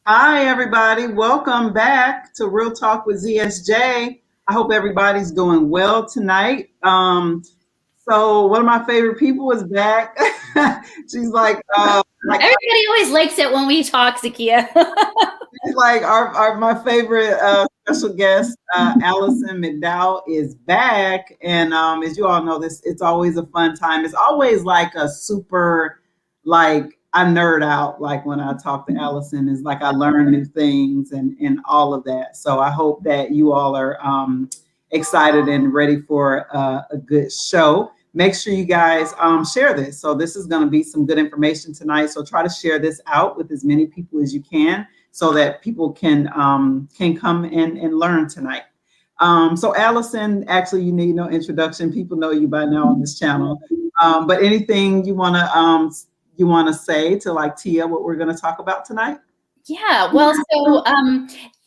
Hi, everybody. Welcome back to Real Talk with ZSJ. I hope everybody's doing well tonight. So one of my favorite people is back. She's Everybody always likes it when we talk, Zakia. she's like my favorite special guest, Allison McDowell, is back. And as you all know, it's always a fun time. It's always like a super I nerd out like when I talk to Allison. Is like I learn new things and all of that. So I hope that you all are excited and ready for a good show. Make sure you guys share this. So this is going to be some good information tonight. So try to share this out with as many people as you can, so that people can come in and learn tonight. So Allison, actually, you need no introduction. People know you by now on this channel. But anything you want to say to like Tia, what we're going to talk about tonight? Yeah, well, so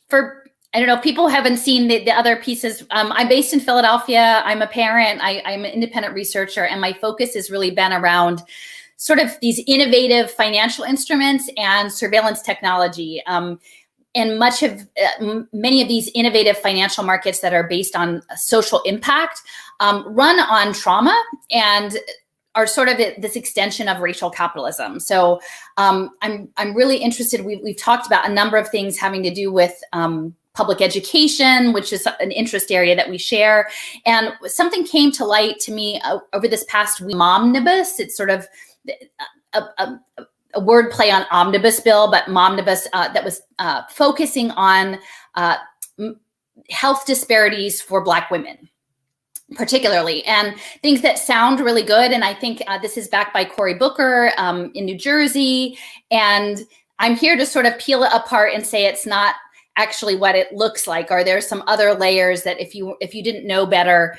for I don't know, people haven't seen the other pieces. I'm based in Philadelphia. I'm a parent. I'm an independent researcher, and my focus has really been around sort of these innovative financial instruments and surveillance technology. And many of these innovative financial markets that are based on social impact run on trauma and are sort of this extension of racial capitalism. So I'm really interested. We've talked about a number of things having to do with public education, which is an interest area that we share. And something came to light to me over this past week. Momnibus. It's sort of a word play on omnibus bill, but Momnibus that was focusing on health disparities for Black women, particularly, and things that sound really good. And I think this is backed by Cory Booker in New Jersey. And I'm here to sort of peel it apart and say it's not actually what it looks like. Or there's some other layers that if you didn't know better,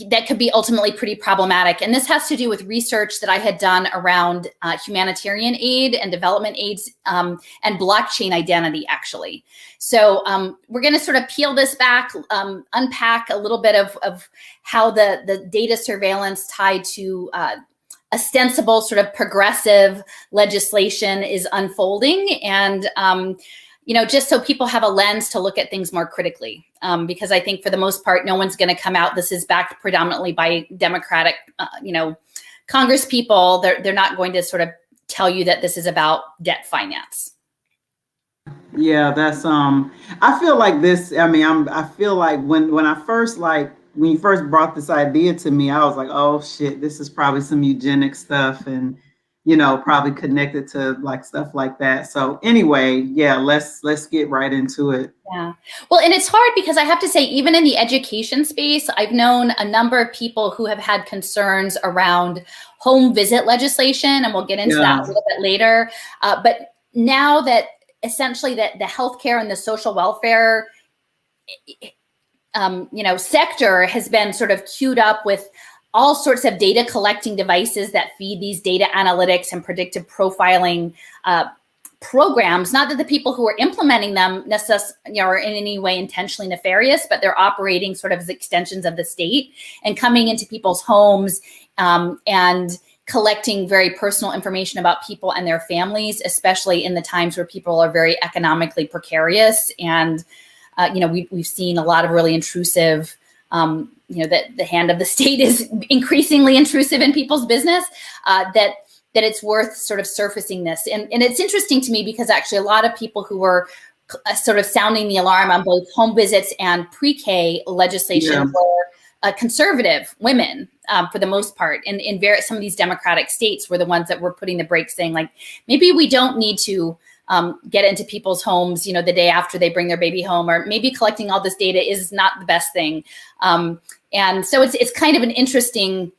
that could be ultimately pretty problematic. And this has to do with research that I had done around humanitarian aid and development aids and blockchain identity, actually. So we're going to sort of peel this back, unpack a little bit of how the data surveillance tied to ostensible sort of progressive legislation is unfolding. And just so people have a lens to look at things more critically, because I think for the most part, no one's going to come out. This is backed predominantly by Democratic, Congress people. They're not going to sort of tell you that this is about debt finance. Yeah, that's I feel like this. I mean, I feel like when you first brought this idea to me, I was like, oh shit, this is probably some eugenic stuff and probably connected to like stuff like that. So anyway, yeah, let's get right into it. Yeah. Well, and it's hard because I have to say, even in the education space, I've known a number of people who have had concerns around home visit legislation, and we'll get into that a little bit later. But now that essentially that the healthcare and the social welfare sector has been sort of queued up with all sorts of data collecting devices that feed these data analytics and predictive profiling programs. Not that the people who are implementing them necessarily are in any way intentionally nefarious, but they're operating sort of as extensions of the state and coming into people's homes and collecting very personal information about people and their families, especially in the times where people are very economically precarious. And we've seen a lot of really intrusive. That the hand of the state is increasingly intrusive in people's business, that it's worth sort of surfacing this. And it's interesting to me because actually a lot of people who were sort of sounding the alarm on both home visits and pre-K legislation were conservative women for the most part. And in some of these Democratic states were the ones that were putting the brakes, saying like, maybe we don't need to get into people's homes, the day after they bring their baby home, or maybe collecting all this data is not the best thing. And so it's kind of an interesting.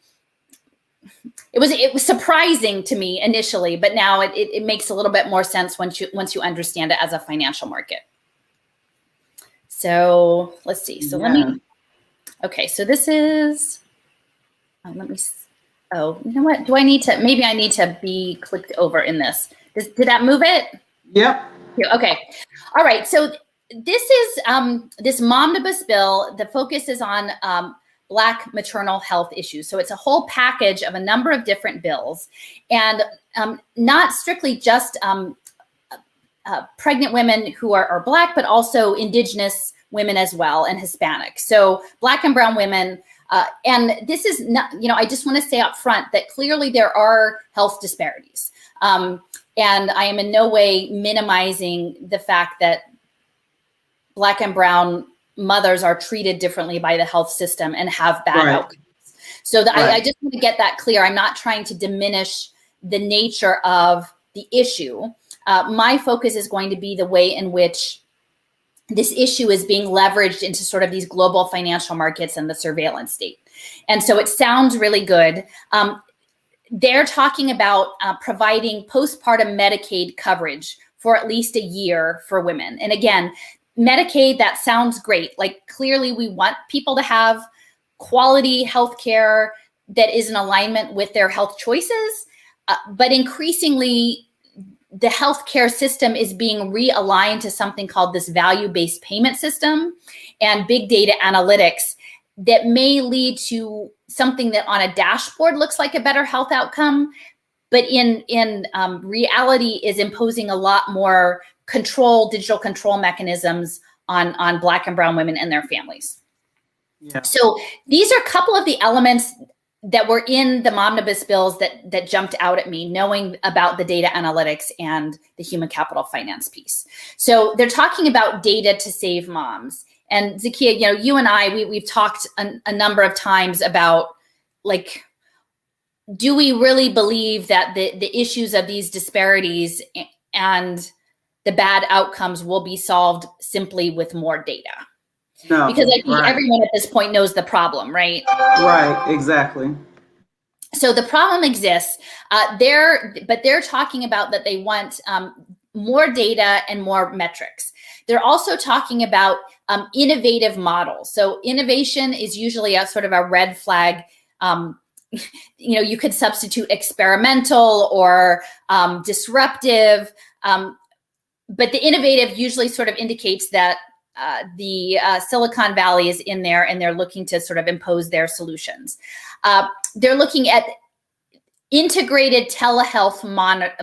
It was surprising to me initially, but now it makes a little bit more sense once you understand it as a financial market. So let's see. So okay. So this is. Let me. Oh, you know what? Maybe I need to be clicked over in this. Did that move it? Yep. Okay. All right. So this is this Momnibus bill. The focus is on Black maternal health issues. So it's a whole package of a number of different bills, and not strictly just pregnant women who are Black, but also Indigenous women as well, and Hispanic. So Black and brown women. And this is not, I just want to say up front that clearly there are health disparities. And I am in no way minimizing the fact that Black and brown mothers are treated differently by the health system and have bad outcomes. So I just want to get that clear. I'm not trying to diminish the nature of the issue. My focus is going to be the way in which this issue is being leveraged into sort of these global financial markets and the surveillance state. And so it sounds really good. They're talking about providing postpartum Medicaid coverage for at least a year for women. And again, Medicaid, that sounds great. Like, clearly we want people to have quality healthcare that is in alignment with their health choices. But increasingly, the healthcare system is being realigned to something called this value-based payment system and big data analytics that may lead to something that on a dashboard looks like a better health outcome, but in reality is imposing a lot more digital control mechanisms on Black and brown women and their families. Yeah. So these are a couple of the elements that were in the Momnibus bills that jumped out at me, knowing about the data analytics and the human capital finance piece. So they're talking about data to save moms. And Zakiya, you and I, we've talked a number of times about, like, do we really believe that the issues of these disparities and the bad outcomes will be solved simply with more data? No, because I think everyone at this point knows the problem, right? Right, exactly. So the problem exists. They're talking about that they want more data and more metrics. They're also talking about innovative models. So innovation is usually a sort of a red flag. You could substitute experimental or disruptive, but the innovative usually sort of indicates that the Silicon Valley is in there and they're looking to sort of impose their solutions. They're looking at integrated telehealth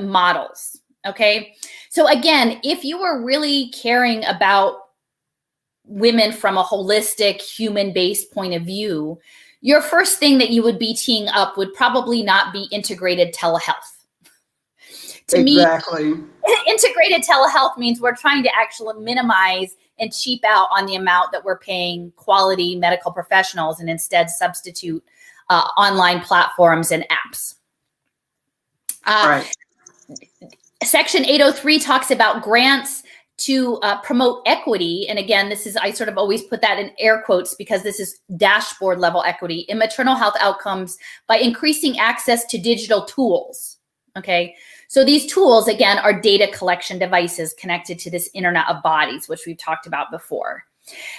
models, okay? So again, if you were really caring about women from a holistic, human-based point of view, your first thing that you would be teeing up would probably not be integrated telehealth. To me, integrated telehealth means we're trying to actually minimize and cheap out on the amount that we're paying quality medical professionals and instead substitute online platforms and apps. Section 803 talks about grants to promote equity. And again, I sort of always put that in air quotes because this is dashboard level equity in maternal health outcomes by increasing access to digital tools. Okay. So these tools, again, are data collection devices connected to this Internet of Bodies, which we've talked about before.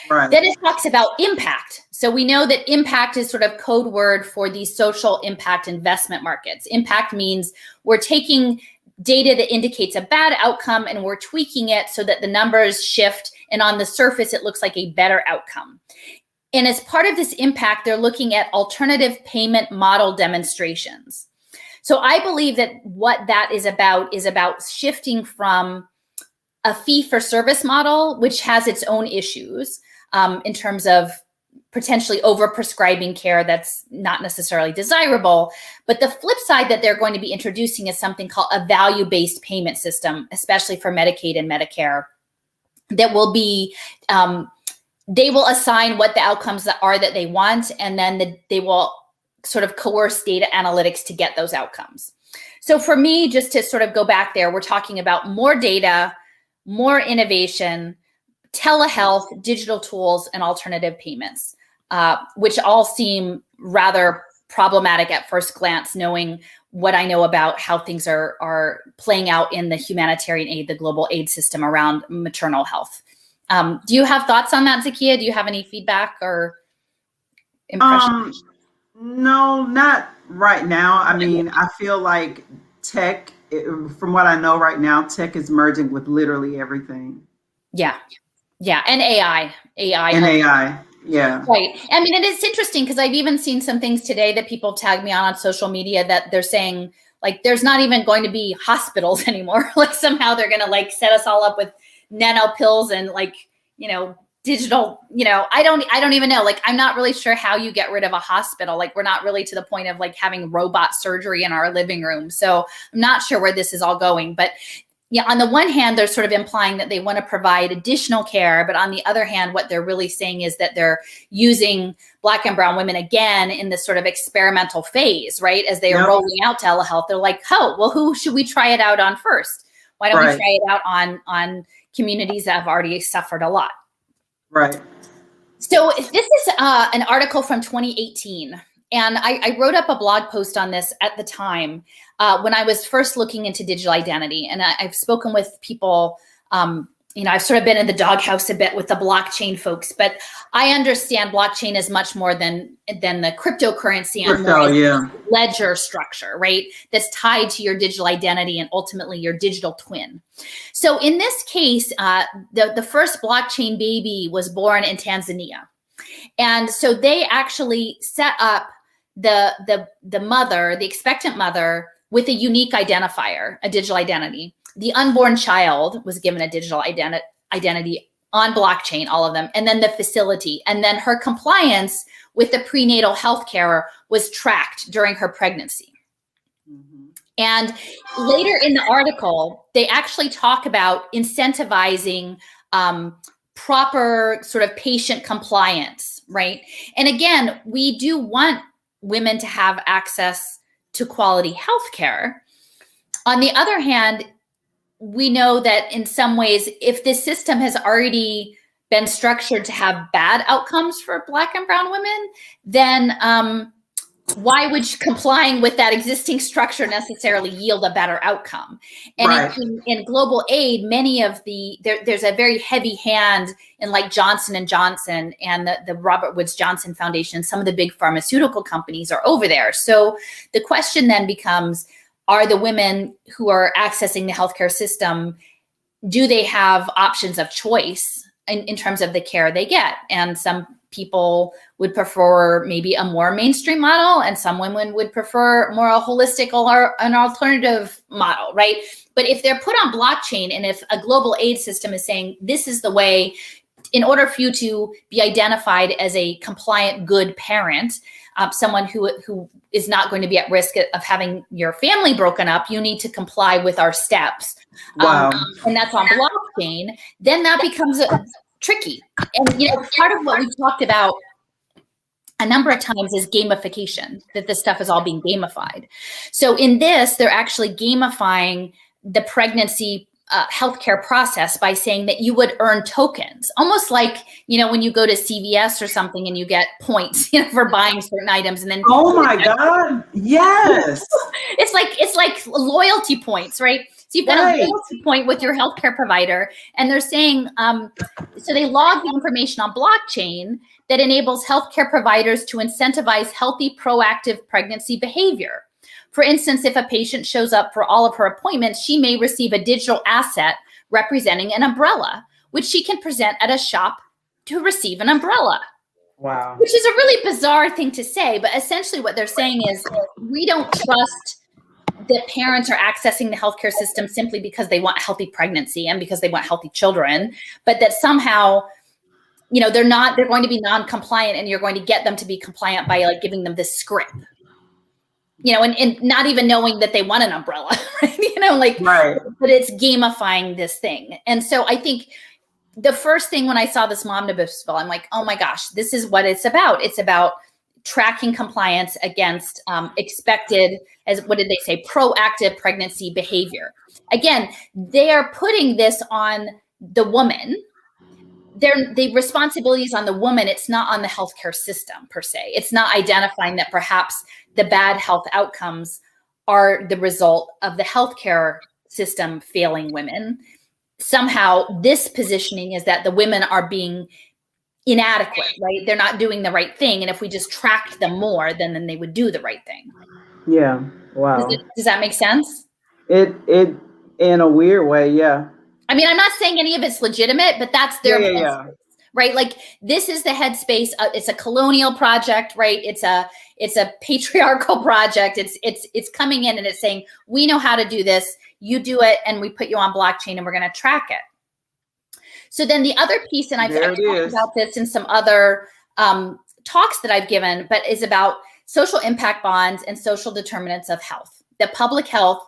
Then it talks about impact. So we know that impact is sort of code word for these social impact investment markets. Impact means we're taking data that indicates a bad outcome and we're tweaking it so that the numbers shift and on the surface it looks like a better outcome. And as part of this impact, they're looking at alternative payment model demonstrations. So I believe that what that is about shifting from a fee-for-service model, which has its own issues in terms of potentially over-prescribing care that's not necessarily desirable. But the flip side that they're going to be introducing is something called a value-based payment system, especially for Medicaid and Medicare, that will be, they will assign what the outcomes are that they want, and then they will sort of coerce data analytics to get those outcomes. So for me, just to sort of go back there, we're talking about more data, more innovation, telehealth, digital tools, and alternative payments, which all seem rather problematic at first glance, knowing what I know about how things are playing out in the humanitarian aid, the global aid system around maternal health. Do you have thoughts on that, Zakiya? Do you have any feedback or impressions? No, not right now. I mean, I feel like tech, from what I know right now, tech is merging with literally everything. Yeah. And AI. Yeah. Right. I mean, and it's interesting because I've even seen some things today that people tag me on social media that they're saying, like there's not even going to be hospitals anymore. Like somehow they're going to like set us all up with nano pills and like, digital, I don't even know. Like, I'm not really sure how you get rid of a hospital. Like, we're not really to the point of like having robot surgery in our living room. So I'm not sure where this is all going, but yeah, on the one hand, they're sort of implying that they want to provide additional care, but on the other hand, what they're really saying is that they're using Black and brown women again in this sort of experimental phase, right? As they are rolling out telehealth, they're like, oh, well, who should we try it out on first? Why don't we try it out on communities that have already suffered a lot? Right. So this is an article from 2018. And I wrote up a blog post on this at the time when I was first looking into digital identity. And I've spoken with people, I've sort of been in the doghouse a bit with the blockchain folks, but I understand blockchain is much more than the cryptocurrency and ledger structure, right? That's tied to your digital identity and ultimately your digital twin. So in this case, the first blockchain baby was born in Tanzania. And so they actually set up the mother, the expectant mother, with a unique identifier, a digital identity. The unborn child was given a digital identity on blockchain, all of them, and then the facility. And then her compliance with the prenatal health care was tracked during her pregnancy. Mm-hmm. And later in the article, they actually talk about incentivizing proper sort of patient compliance, right? And again, we do want women to have access to quality health care. On the other hand, we know that in some ways, if this system has already been structured to have bad outcomes for Black and brown women, then why would complying with that existing structure necessarily yield a better outcome? And in global aid, many of there's a very heavy hand in like Johnson & Johnson and the Robert Woods Johnson Foundation. Some of the big pharmaceutical companies are over there. So the question then becomes, are the women who are accessing the healthcare system, do they have options of choice in terms of the care they get? And some people would prefer maybe a more mainstream model, and some women would prefer more a holistic or an alternative model, right? But if they're put on blockchain, and if a global aid system is saying, this is the way, in order for you to be identified as a compliant, good parent, someone who is not going to be at risk of having your family broken up, you need to comply with our steps. Wow. And that's on blockchain, then that becomes tricky. And part of what we talked about a number of times is gamification, that this stuff is all being gamified. So in this, they're actually gamifying the pregnancy healthcare process by saying that you would earn tokens, almost like, when you go to CVS or something and you get points, for buying certain items. And then, oh my God, yes. it's like loyalty points, right? So you've got a loyalty point with your healthcare provider, and they're saying, so they log the information on blockchain that enables healthcare providers to incentivize healthy, proactive pregnancy behavior. For instance, if a patient shows up for all of her appointments, she may receive a digital asset representing an umbrella, which she can present at a shop to receive an umbrella. Wow. Which is a really bizarre thing to say, but essentially what they're saying is we don't trust that parents are accessing the healthcare system simply because they want healthy pregnancy and because they want healthy children, but that somehow, they're going to be non-compliant, and you're going to get them to be compliant by like giving them this script. And not even knowing that they want an umbrella, right? But it's gamifying this thing. And so I think the first thing when I saw this Momnibus bill, I'm like, oh my gosh, this is what it's about. It's about tracking compliance against expected, as what did they say, proactive pregnancy behavior. Again, they are putting this on the woman. The responsibility is on the woman. It's not on the healthcare system per se. It's not identifying that perhaps the bad health outcomes are the result of the healthcare system failing women. Somehow this positioning is that the women are being inadequate, right? They're not doing the right thing. And if we just tracked them more, then they would do the right thing. Yeah. Wow. Does that make sense? It in a weird way, yeah. I mean, I'm not saying any of it's legitimate, but that's their message, right? Like this is the headspace. It's a colonial project, right? It's a patriarchal project. It's coming in and it's saying, we know how to do this. You do it, and we put you on blockchain, and we're going to track it. So then the other piece, and I've talked about this in some other talks that I've given, but is about social impact bonds and social determinants of health. The public health,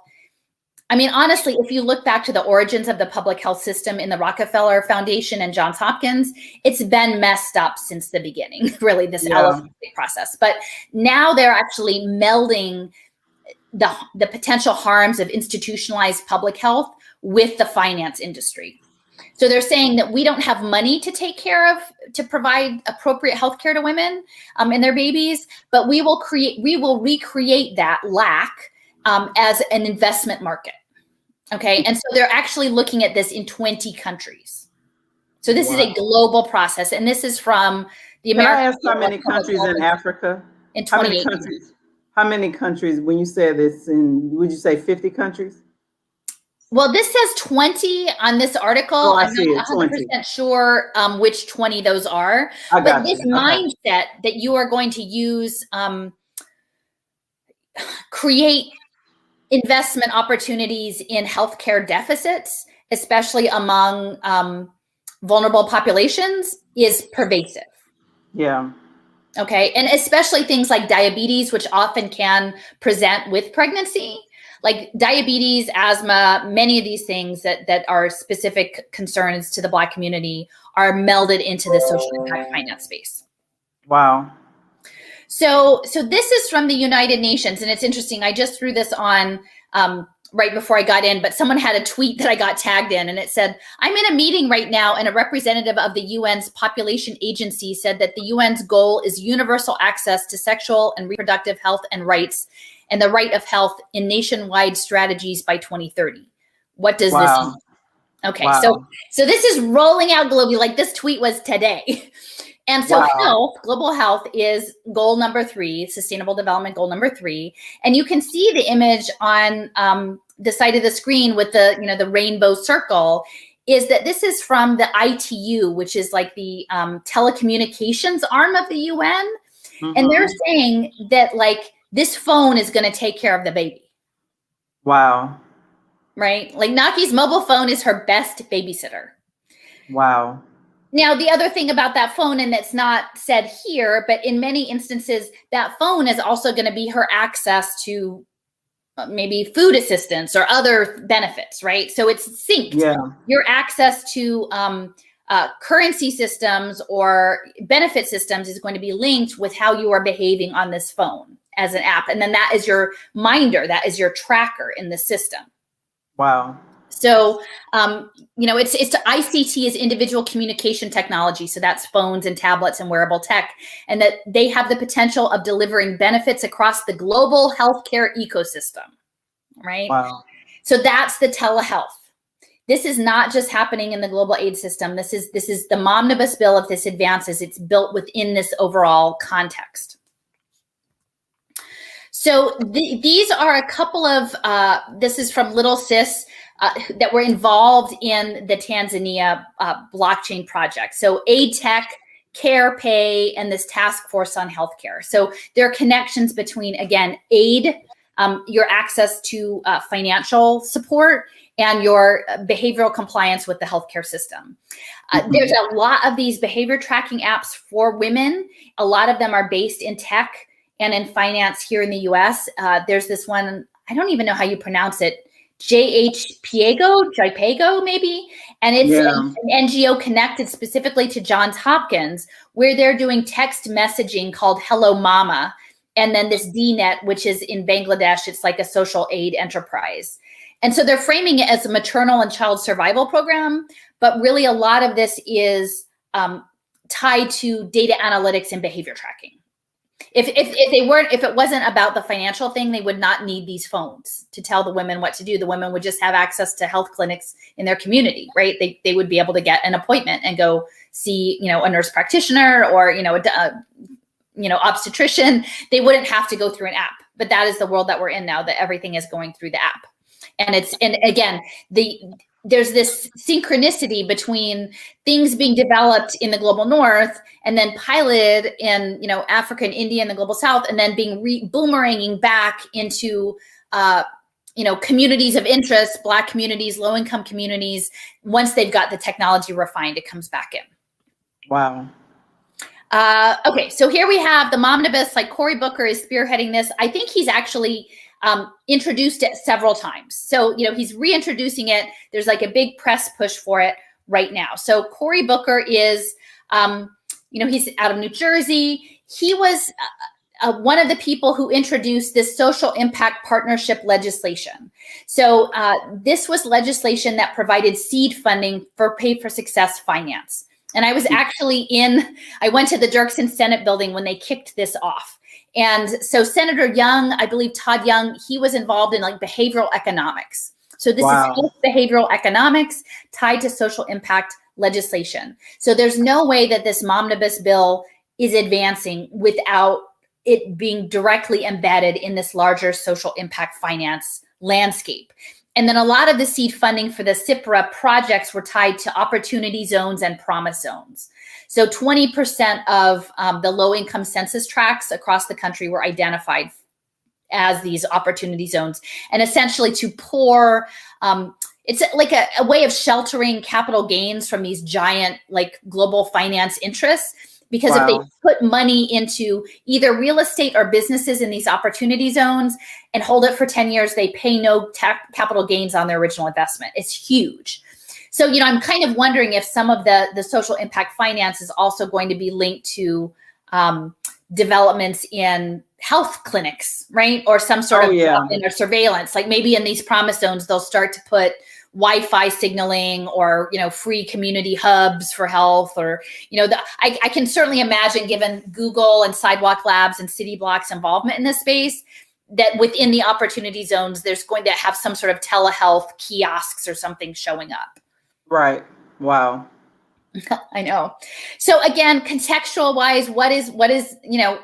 I mean, honestly, if you look back to the origins of the public health system in the Rockefeller Foundation and Johns Hopkins, it's been messed up since the beginning, really, this elephant process. But now they're actually melding the potential harms of institutionalized public health with the finance industry. So they're saying that we don't have money to take care of, to provide appropriate health care to women and their babies, but we will recreate that lack as an investment market. Okay. And so they're actually looking at this in 20 countries. So this is a global process. And this is from the American. Can I ask how many countries in Africa? In 28 countries. How many countries, when you say this, would you say 50 countries? Well, this says 20 on this article. Oh, I'm not 100% sure which 20 those are. But this mindset that you are going to use, create investment opportunities in healthcare deficits, especially among vulnerable populations, is pervasive. Yeah. Okay. And especially things like diabetes, which often can present with pregnancy. Like diabetes, asthma, many of these things that are specific concerns to the Black community are melded into the social impact finance space. Wow. So this is from the United Nations, and it's interesting. I just threw this on right before I got in, but someone had a tweet that I got tagged in, and it said, "I'm in a meeting right now, and a representative of the UN's population agency said that the UN's goal is universal access to sexual and reproductive health and rights, and the right of health in nationwide strategies by 2030. What does this mean?" Okay, so this is rolling out globally. Like this tweet was today. And so global health is goal number 3, sustainable development goal number 3. And you can see the image on the side of the screen with the rainbow circle, is that this is from the ITU, which is like the telecommunications arm of the UN. Mm-hmm. And they're saying that like this phone is going to take care of the baby. Wow. Right? Like Naki's mobile phone is her best babysitter. Wow. Now, the other thing about that phone, and that's not said here, but in many instances, that phone is also going to be her access to maybe food assistance or other benefits, right? So it's synced. Yeah. Your access to currency systems or benefit systems is going to be linked with how you are behaving on this phone as an app. And then that is your minder, that is your tracker in the system. Wow. So, it's ICT is individual communication technology. So that's phones and tablets and wearable tech, and that they have the potential of delivering benefits across the global healthcare ecosystem, right? Wow. So that's the telehealth. This is not just happening in the global aid system. This is the Momnibus bill. If this advances, it's built within this overall context. So these are a couple of, this is from Little Sis, that were involved in the Tanzania blockchain project. So Aid Tech, Care Pay, and this task force on healthcare. So there are connections between, again, aid, your access to financial support, and your behavioral compliance with the healthcare system. There's a lot of these behavior tracking apps for women. A lot of them are based in tech and in finance here in the US. There's this one, I don't even know how you pronounce it, JPAGO maybe. And it's an NGO connected specifically to Johns Hopkins, where they're doing text messaging called Hello Mama. And then this DNet, which is in Bangladesh, it's like a social aid enterprise. And so they're framing it as a maternal and child survival program, but really a lot of this is tied to data analytics and behavior tracking. If it wasn't about the financial thing, they would not need these phones to tell the women what to do. The women would just have access to health clinics in their community, right? They would be able to get an appointment and go see, a nurse practitioner or, obstetrician. They wouldn't have to go through an app, but that is the world that we're in now, that everything is going through the app. And again, there's this synchronicity between things being developed in the global north and then piloted in, you know, Africa and India and the global south, and then being boomeranging back into, you know, communities of interest, Black communities, low-income communities. Once they've got the technology refined, it comes back in. Wow. Okay, so here we have the Momnibus, like Cory Booker is spearheading this. I think he's actually introduced it several times. So, you know, he's reintroducing it. There's like a big press push for it right now. So Cory Booker is, you know, he's out of New Jersey. He was one of the people who introduced this social impact partnership legislation. So this was legislation that provided seed funding for pay for success finance. And I was actually I went to the Dirksen Senate building when they kicked this off. And so Senator Young, I believe Todd Young, he was involved in like behavioral economics. So this is behavioral economics tied to social impact legislation. So there's no way that this Momnibus bill is advancing without it being directly embedded in this larger social impact finance landscape. And then a lot of the seed funding for the CIPRA projects were tied to opportunity zones and promise zones. So 20% of the low-income census tracts across the country were identified as these opportunity zones. And essentially to pour, it's like a way of sheltering capital gains from these giant like global finance interests. Because if they put money into either real estate or businesses in these opportunity zones and hold it for 10 years, they pay no capital gains on their original investment. It's huge. So, you know, I'm kind of wondering if some of the social impact finance is also going to be linked to developments in health clinics, right? Or some sort of or surveillance. Like maybe in these promise zones, they'll start to put Wi-Fi signaling or, you know, free community hubs for health, or, you know, I can certainly imagine, given Google and Sidewalk Labs and City Block's involvement in this space, that within the opportunity zones, there's going to have some sort of telehealth kiosks or something showing up. Right. Wow. I know. So again, contextual wise, what is, you know,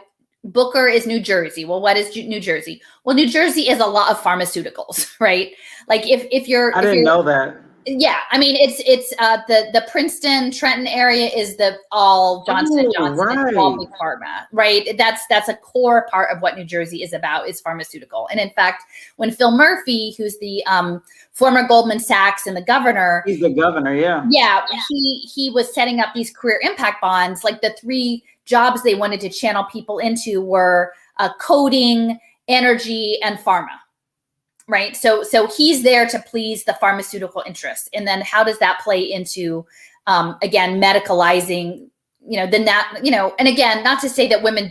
Booker is New Jersey. Well, what is New Jersey? Well, New Jersey is a lot of pharmaceuticals, right? Like if you're, I didn't know that. Yeah, I mean it's the Princeton, Trenton area is the all Johnson & Johnson, it's all big pharma, right? That's a core part of what New Jersey is about, is pharmaceutical. And in fact, when Phil Murphy, who's the former Goldman Sachs and the governor, he's the governor, he was setting up these career impact bonds. Like the 3 jobs they wanted to channel people into were coding, energy, and pharma. Right. So he's there to please the pharmaceutical interests. And then how does that play into, again, medicalizing, you know, and again, not to say that women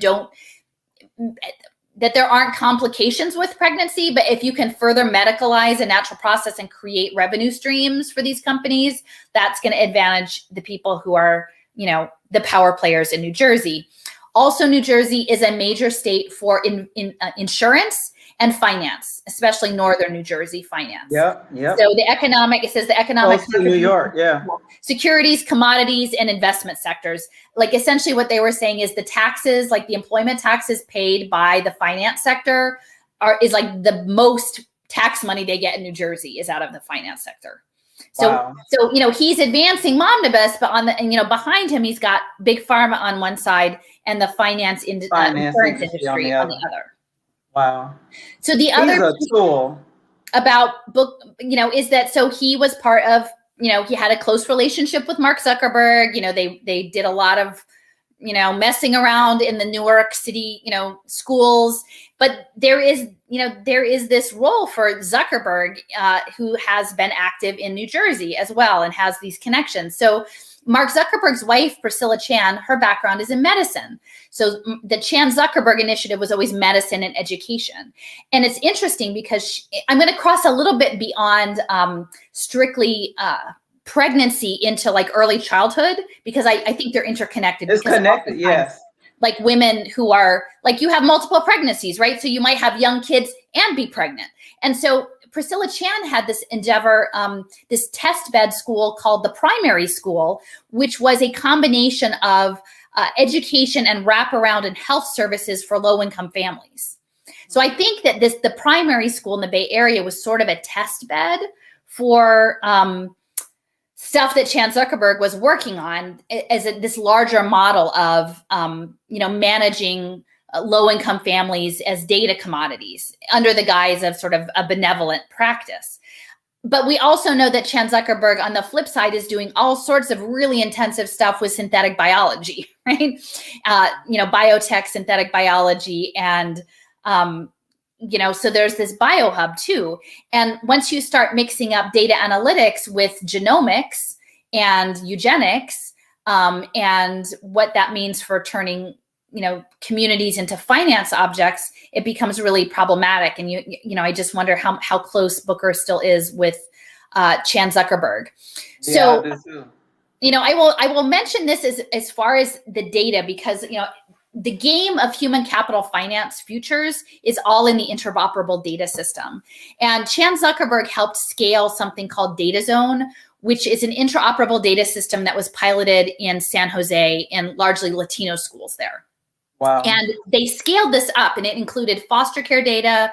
that there aren't complications with pregnancy, but if you can further medicalize a natural process and create revenue streams for these companies, that's going to advantage the people who are, you know, the power players in New Jersey. Also, New Jersey is a major state for insurance and finance, especially northern New Jersey finance. Yeah. So it says the economic to New York, securities, commodities, and investment sectors. Like essentially what they were saying is the taxes, like the employment taxes paid by the finance sector is like the most tax money they get in New Jersey is out of the finance sector. So, you know, he's advancing Momnibus, but you know, behind him, he's got big pharma on one side and the insurance industry on the other. Wow. So the other tool about book, you know, is that, so he was part of, you know, he had a close relationship with Mark Zuckerberg. You know, they did a lot of, you know, messing around in the New York City, you know, schools. But there is this role for Zuckerberg, who has been active in New Jersey as well and has these connections. So Mark Zuckerberg's wife, Priscilla Chan, her background is in medicine. So the Chan Zuckerberg initiative was always medicine and education. And it's interesting because I'm going to cross a little bit beyond strictly pregnancy into like early childhood, because I think they're interconnected. It's connected, yes. Like women who are, like, you have multiple pregnancies, right? So you might have young kids and be pregnant. And so Priscilla Chan had this endeavor, this test bed school called the Primary School, which was a combination of education and wraparound and health services for low-income families. So I think that the primary school in the Bay Area was sort of a test bed for stuff that Chan Zuckerberg was working on as this larger model of, managing low-income families as data commodities under the guise of sort of a benevolent practice. But we also know that Chan Zuckerberg, on the flip side, is doing all sorts of really intensive stuff with synthetic biology, right? Biotech, synthetic biology, and so there's this biohub too. And once you start mixing up data analytics with genomics and eugenics, and what that means for turning communities into finance objects, it becomes really problematic. And I just wonder how close Booker still is with Chan Zuckerberg. So, I will mention this as far as the data, because the game of human capital finance futures is all in the interoperable data system. And Chan Zuckerberg helped scale something called Data Zone, which is an interoperable data system that was piloted in San Jose in largely Latino schools there. Wow. And they scaled this up, and it included foster care data,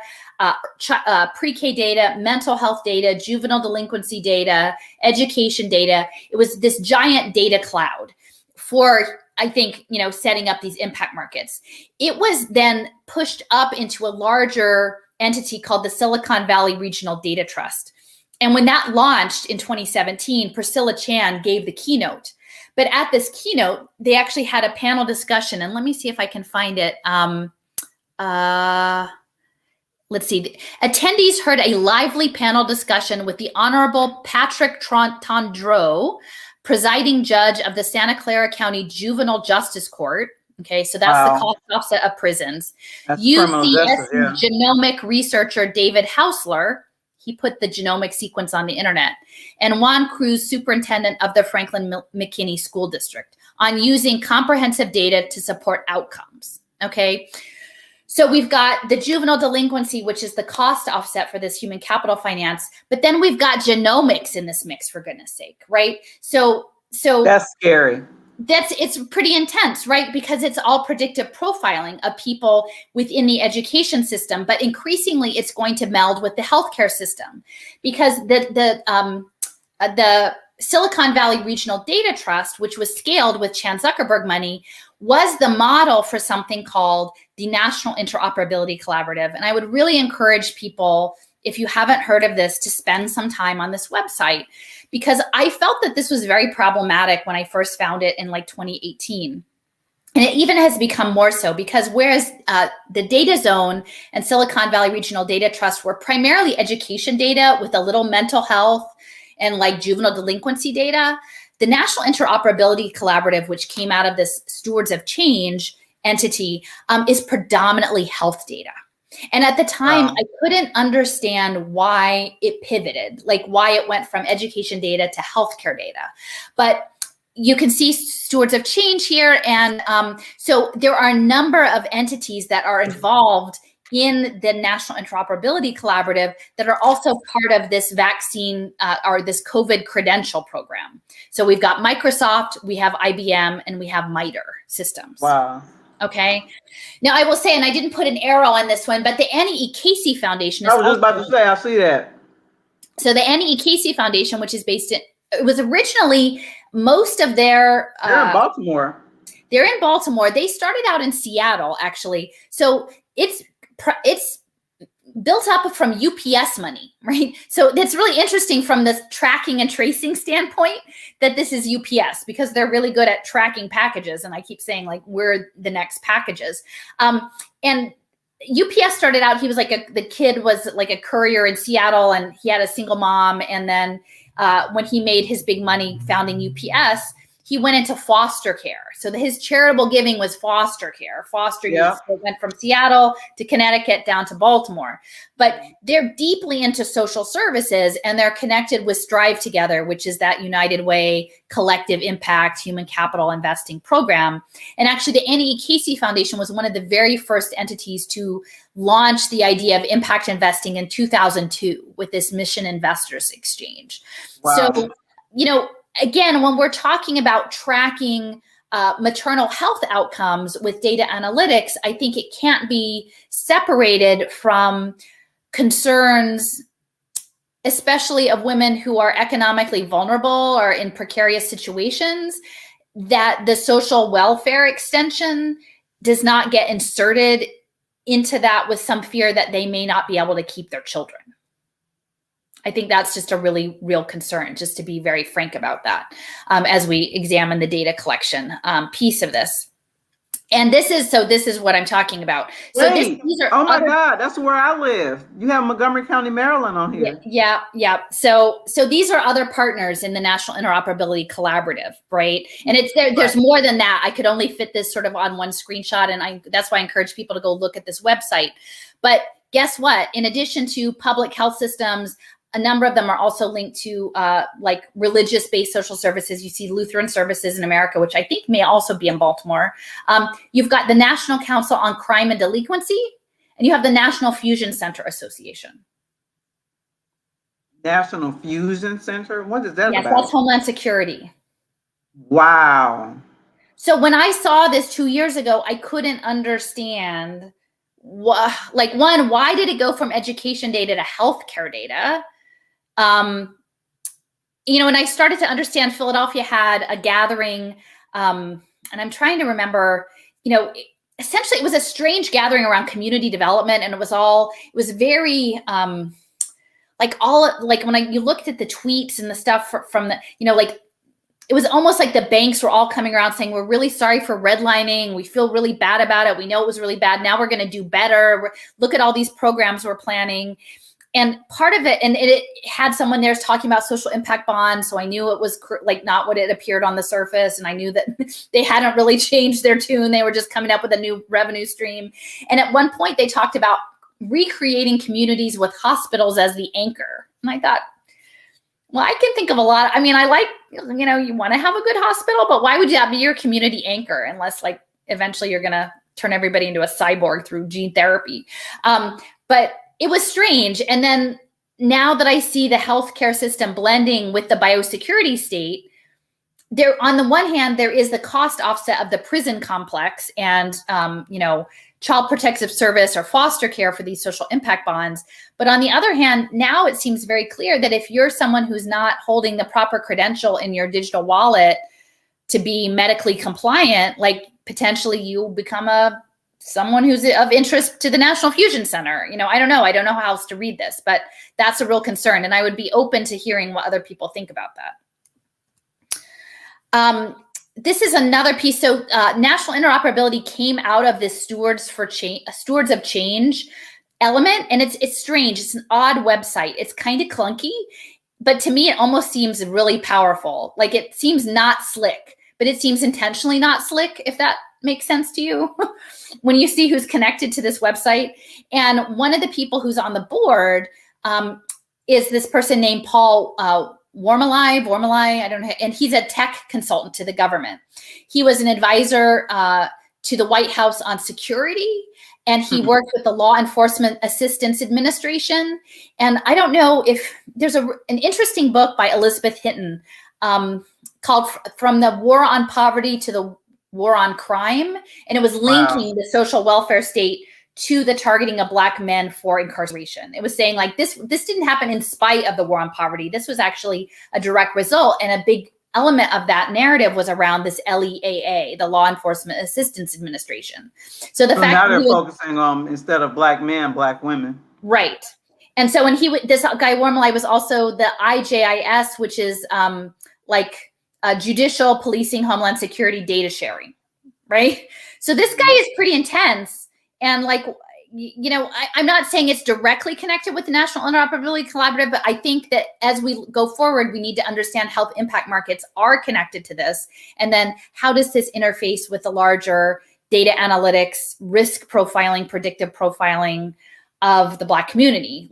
pre-K data, mental health data, juvenile delinquency data, education data. It was this giant data cloud for, I think, setting up these impact markets. It was then pushed up into a larger entity called the Silicon Valley Regional Data Trust. And when that launched in 2017, Priscilla Chan gave the keynote. But at this keynote, they actually had a panel discussion. And let me see if I can find it. Let's see. Attendees heard a lively panel discussion with the Honorable Patrick Tondreau, presiding judge of the Santa Clara County Juvenile Justice Court. Okay, so that's the cost offset of prisons. That's UCS genomic researcher David Hausler, he put the genomic sequence on the internet, and Juan Cruz, superintendent of the Franklin McKinney School District, on using comprehensive data to support outcomes. Okay, so we've got the juvenile delinquency, which is the cost offset for this human capital finance, but then we've got genomics in this mix, for goodness sake, right? So that's scary. It's pretty intense, right? Because it's all predictive profiling of people within the education system, but increasingly it's going to meld with the healthcare system, because the Silicon Valley Regional Data Trust, which was scaled with Chan Zuckerberg money, was the model for something called the National Interoperability Collaborative. And I would really encourage people, if you haven't heard of this, to spend some time on this website, because I felt that this was very problematic when I first found it in like 2018. And it even has become more so, because whereas the Data Zone and Silicon Valley Regional Data Trust were primarily education data with a little mental health and like juvenile delinquency data, the National Interoperability Collaborative, which came out of this Stewards of Change entity, is predominantly health data. And at the time, I couldn't understand why it pivoted, like why it went from education data to healthcare data. But you can see Stewards of Change here. And so there are a number of entities that are involved in the National Interoperability Collaborative that are also part of this vaccine or this COVID credential program. So we've got Microsoft, we have IBM, and we have MITRE systems. Wow. Okay. Now I will say, and I didn't put an arrow on this one, but the Annie E. Casey Foundation is I was just about to say, I see that. So the Annie E. Casey Foundation, which is based in, it was originally most of their they're in Baltimore. They're in Baltimore. They started out in Seattle, actually. So it's built up from UPS money, right? So it's really interesting from this tracking and tracing standpoint that this is UPS, because they're really good at tracking packages. And I keep saying, like, we're the next packages. And UPS started out, he was like the kid was like a courier in Seattle, and he had a single mom. And then when he made his big money founding UPS, he went into foster care. So his charitable giving was foster care. Foster youth went from Seattle to Connecticut down to Baltimore. But they're deeply into social services, and they're connected with Strive Together, which is that United Way collective impact human capital investing program. And actually the Annie E. Casey Foundation was one of the very first entities to launch the idea of impact investing in 2002 with this Mission Investors Exchange. Wow. So, again, when we're talking about tracking maternal health outcomes with data analytics, I think it can't be separated from concerns especially of women who are economically vulnerable or in precarious situations, that the social welfare extension does not get inserted into that with some fear that they may not be able to keep their children. I think that's just a really real concern, just to be very frank about that, as we examine the data collection piece of this. And this is what I'm talking about. So these are God, that's where I live. You have Montgomery County, Maryland on here. Yeah. So these are other partners in the National Interoperability Collaborative, right? And it's there's more than that. I could only fit this sort of on one screenshot, and that's why I encourage people to go look at this website. But guess what? In addition to public health systems, a number of them are also linked to like religious-based social services. You see Lutheran Services in America, which I think may also be in Baltimore. You've got the National Council on Crime and Delinquency, and you have the National Fusion Center Association. National Fusion Center? What is that about? Yes, that's Homeland Security. Wow. So when I saw this 2 years ago, I couldn't understand, why did it go from education data to healthcare data? And I started to understand Philadelphia had a gathering, and I'm trying to remember, essentially it was a strange gathering around community development, and it was very, when you looked at the tweets and the stuff from the, it was almost like the banks were all coming around saying, we're really sorry for redlining. We feel really bad about it. We know it was really bad. Now we're going to do better. Look at all these programs we're planning. And part of it, and it had someone there talking about social impact bonds. So I knew it was not what it appeared on the surface. And I knew that they hadn't really changed their tune. They were just coming up with a new revenue stream. And at one point they talked about recreating communities with hospitals as the anchor. And I thought, well, I can think of a lot. I mean, I like, you want to have a good hospital, but why would that be your community anchor unless eventually you're going to turn everybody into a cyborg through gene therapy? But it was strange. And then now that I see the healthcare system blending with the biosecurity state, there, on the one hand, there is the cost offset of the prison complex and, child protective service or foster care for these social impact bonds. But on the other hand, now it seems very clear that if you're someone who's not holding the proper credential in your digital wallet to be medically compliant, potentially you become someone who's of interest to the National Fusion Center. I don't know how else to read this, but that's a real concern. And I would be open to hearing what other people think about that. This is another piece. So national interoperability came out of this stewards of change element. And it's strange. It's an odd website. It's kind of clunky, but to me, it almost seems really powerful. It seems not slick, but it seems intentionally not slick, if that makes sense to you, when you see who's connected to this website. And one of the people who's on the board is this person named Paul Wormalai, I don't know, and he's a tech consultant to the government. He was an advisor to the White House on security, and he worked with the Law Enforcement Assistance Administration. And I don't know if there's an interesting book by Elizabeth Hinton called From the War on Poverty to the War on Crime. And it was linking the social welfare state to the targeting of Black men for incarceration. It was saying this didn't happen in spite of the war on poverty. This was actually a direct result. And a big element of that narrative was around this LEAA, the Law Enforcement Assistance Administration. So the fact now they're focusing on, instead of Black men, Black women. Right. And so when this guy Wormalai was also the IJIS, which is judicial, policing, homeland security, data sharing, right? So this guy is pretty intense. And I'm not saying it's directly connected with the National Interoperability Collaborative, but I think that as we go forward, we need to understand health impact markets are connected to this. And then how does this interface with the larger data analytics, risk profiling, predictive profiling of the Black community,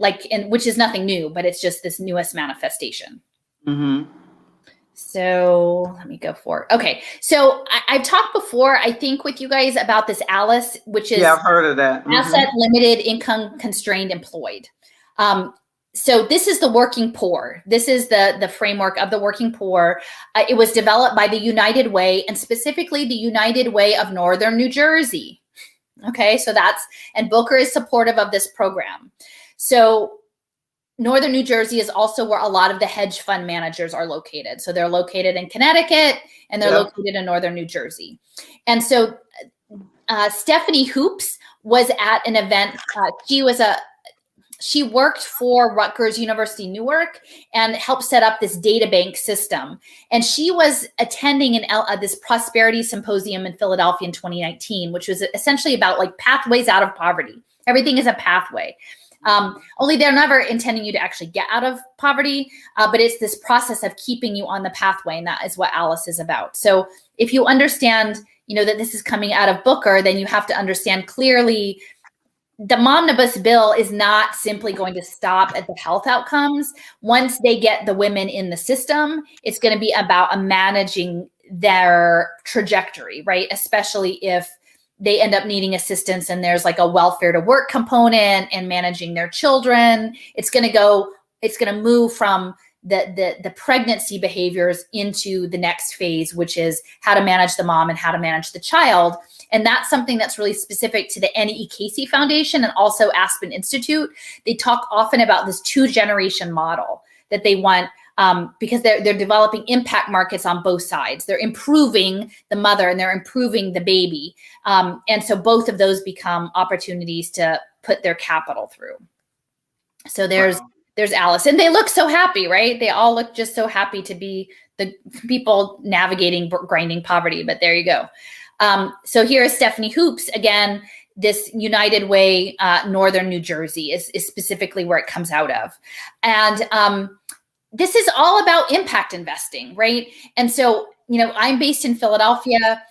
which is nothing new, but it's just this newest manifestation. Mm-hmm. So let me go forward. Okay. So I've talked before, I think, with you guys about this ALICE, which is I've heard of that. Asset Limited Income Constrained Employed. So this is the working poor. This is the framework of the working poor. It was developed by the United Way, and specifically the United Way of Northern New Jersey. Okay. So and Booker is supportive of this program. So Northern New Jersey is also where a lot of the hedge fund managers are located. So they're located in Connecticut and they're located in Northern New Jersey. And so Stephanie Hoops was at an event. She worked for Rutgers University Newark and helped set up this data bank system. And she was attending this prosperity symposium in Philadelphia in 2019, which was essentially about like pathways out of poverty. Everything is a pathway. Only they're never intending you to actually get out of poverty, but it's this process of keeping you on the pathway. And that is what Alice is about. So if you understand, that this is coming out of Booker, then you have to understand clearly the Momnibus bill is not simply going to stop at the health outcomes. Once they get the women in the system, it's going to be about managing their trajectory, right? Especially if they end up needing assistance and there's like a welfare to work component and managing their children. It's going to move from the pregnancy behaviors into the next phase, which is how to manage the mom and how to manage the child. And that's something that's really specific to the Annie E. Casey Foundation and also Aspen Institute. They talk often about this 2-generation model that they want because they're developing impact markets on both sides. They're improving the mother and they're improving the baby. And so both of those become opportunities to put their capital through. So there's Alice. And they look so happy, right? They all look just so happy to be the people navigating grinding poverty. But there you go. So here is Stephanie Hoops. Again, this United Way, Northern New Jersey is specifically where it comes out of. And this is all about impact investing, right? And so, I'm based in Philadelphia.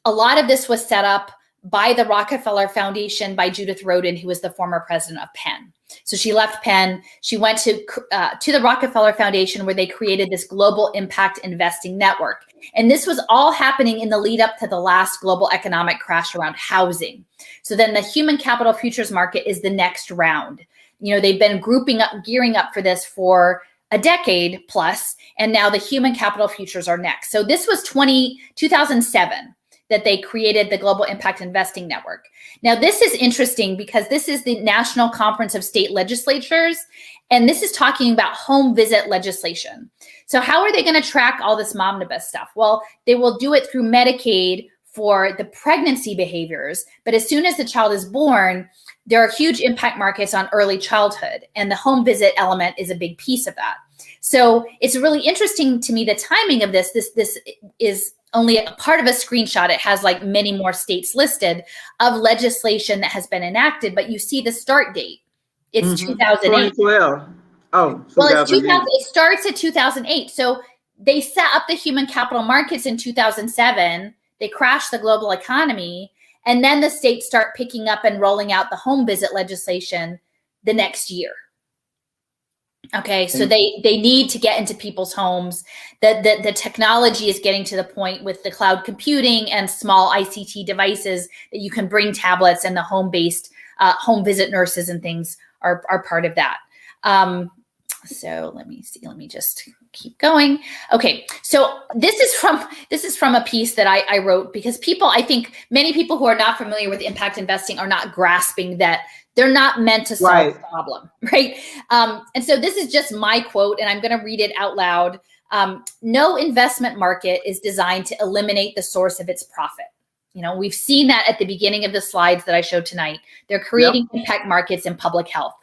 A lot of this was set up by the Rockefeller Foundation by Judith Rodin, who was the former president of Penn. So she left Penn. She went to the Rockefeller Foundation, where they created this global impact investing network. And this was all happening in the lead up to the last global economic crash around housing. So then the human capital futures market is the next round. They've been gearing up for this for a decade plus, and now the human capital futures are next. So this was 2007 that they created the Global Impact Investing Network. Now, this is interesting because this is the National Conference of State Legislatures, and this is talking about home visit legislation. So how are they going to track all this Momnibus stuff? Well, they will do it through Medicaid for the pregnancy behaviors, but as soon as the child is born, there are huge impact markets on early childhood, and the home visit element is a big piece of that. So it's really interesting to me, the timing of this. This is only a part of a screenshot. It has like many more states listed of legislation that has been enacted, but you see the start date. It's 2008. 2012. Oh, well, it starts at 2008. So they set up the human capital markets in 2007. They crashed the global economy. And then the states start picking up and rolling out the home visit legislation the next year. Okay, so they need to get into people's homes. The technology is getting to the point with the cloud computing and small ICT devices that you can bring tablets, and the home-based home visit nurses and things are part of that. So let me see. Let me just keep going. Okay, so this is from a piece that I wrote because I think many people who are not familiar with impact investing are not grasping that they're not meant to solve the problem, right? And so this is just my quote, and I'm going to read it out loud. No investment market is designed to eliminate the source of its profit. We've seen that at the beginning of the slides that I showed tonight. They're creating impact markets in public health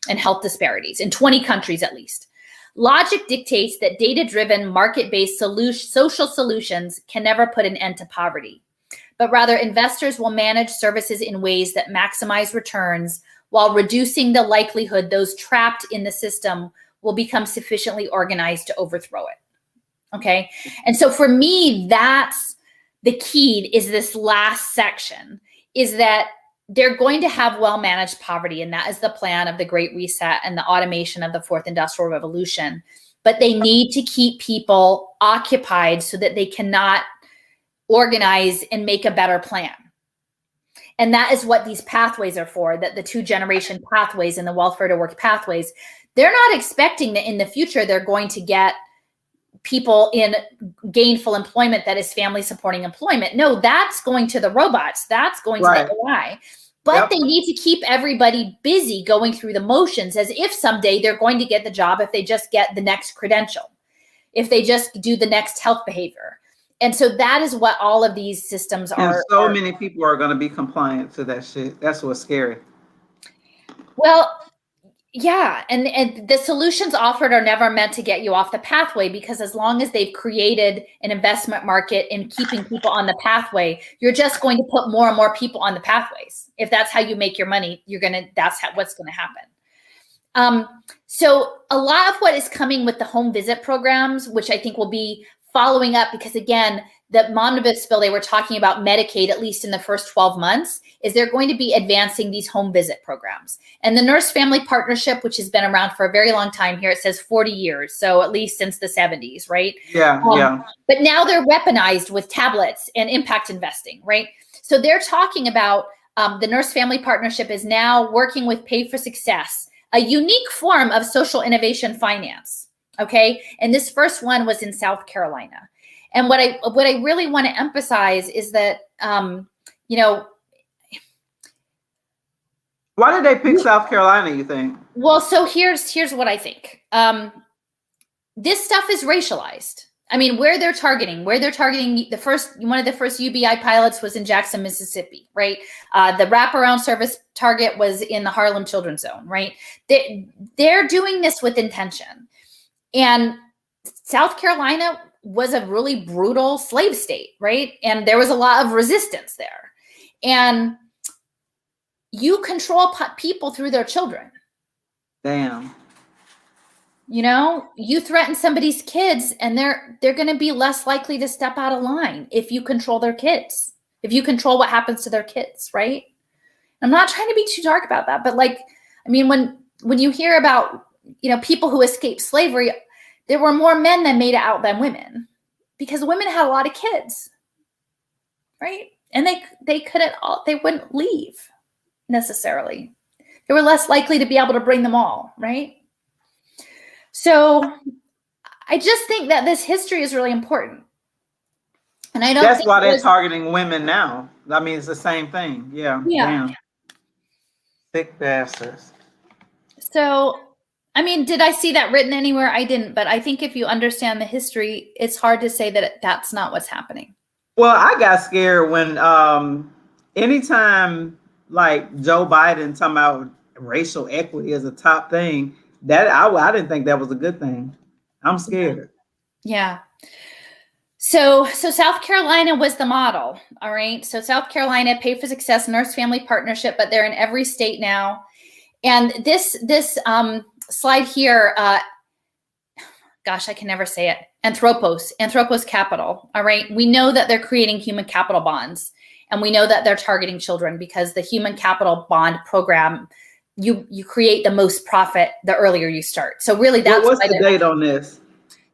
and health disparities in 20 countries at least. Logic dictates that data-driven, market-based social solutions can never put an end to poverty, but rather investors will manage services in ways that maximize returns while reducing the likelihood those trapped in the system will become sufficiently organized to overthrow it. Okay. And so for me, that's the key, is this last section, is that they're going to have well-managed poverty. And that is the plan of the Great Reset and the automation of the Fourth Industrial Revolution. But they need to keep people occupied so that they cannot organize and make a better plan. And that is what these pathways are for, that the 2-generation pathways and the welfare to work pathways. They're not expecting that in the future they're going to get people in gainful employment that is family supporting employment. No, that's going to the robots. That's going to the AI. But they need to keep everybody busy going through the motions as if someday they're going to get the job if they just get the next credential, if they just do the next health behavior. And so that is what all of these systems are. And so many people are going to be compliant to that shit. That's what's scary. Well, yeah. And the solutions offered are never meant to get you off the pathway, because as long as they've created an investment market in keeping people on the pathway, you're just going to put more and more people on the pathways. If that's how you make your money, what's going to happen. So a lot of what is coming with the home visit programs, which I think will be following up, because again, the Momnibus bill, they were talking about Medicaid, at least in the first 12 months, is they're going to be advancing these home visit programs. And the Nurse Family Partnership, which has been around for a very long time here, it says 40 years. So at least since the 70s, right? Yeah. But now they're weaponized with tablets and impact investing, right? So they're talking about the Nurse Family Partnership is now working with Pay for Success, a unique form of social innovation finance. Okay. And this first one was in South Carolina. And what I really want to emphasize is that, why did they pick South Carolina, you think? Well, so here's what I think. This stuff is racialized. I mean, where they're targeting one of the first UBI pilots was in Jackson, Mississippi, right? The wraparound service target was in the Harlem Children's Zone, right? They're doing this with intention. And South Carolina was a really brutal slave state, right? And there was a lot of resistance there. And you control people through their children. Damn. You threaten somebody's kids and they're going to be less likely to step out of line if you control their kids, if you control what happens to their kids, right? I'm not trying to be too dark about that, but when you hear about, people who escaped slavery, there were more men that made it out than women, because women had a lot of kids, right? And they wouldn't leave necessarily. They were less likely to be able to bring them all, right? So I just think that this history is really important. And I don't That's why they're targeting women now. I mean, it's the same thing. Yeah. Damn. Sick bastards. So, I mean, did I see that written anywhere? I didn't, but I think if you understand the history, it's hard to say that that's not what's happening. Well, I got scared when anytime like Joe Biden talking about racial equity as a top thing, that I didn't think that was a good thing. I'm scared. Yeah. So South Carolina was the model. All right. So South Carolina, Pay for Success, Nurse Family Partnership, but they're in every state now. And this slide here, gosh, I can never say it. Anthropos Capital. All right. We know that they're creating human capital bonds, and we know that they're targeting children, because the human capital bond program, you create the most profit the earlier you start. So really, that's what's the date on this?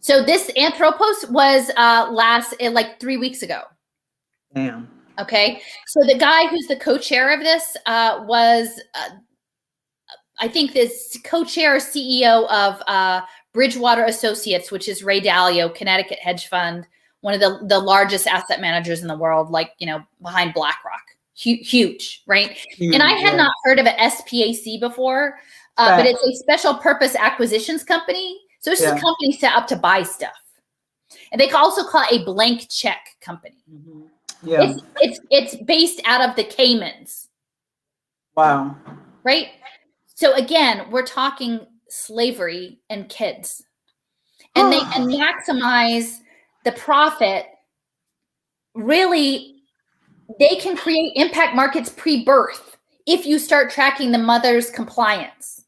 So this Anthropos was like 3 weeks ago. Damn. Okay. So the guy who's the co-chair of this was, I think, this co-chair CEO of Bridgewater Associates, which is Ray Dalio, Connecticut hedge fund, one of the largest asset managers in the world, behind BlackRock. Huge, right? Huge, and I had not heard of an SPAC before, but it's a special purpose acquisitions company. So it's just a company set up to buy stuff. And they can also call it a blank check company. Mm-hmm. Yeah. It's based out of the Caymans. Wow. Right? So again, we're talking slavery and kids. And they can maximize the profit. Really, they can create impact markets pre-birth if you start tracking the mother's compliance.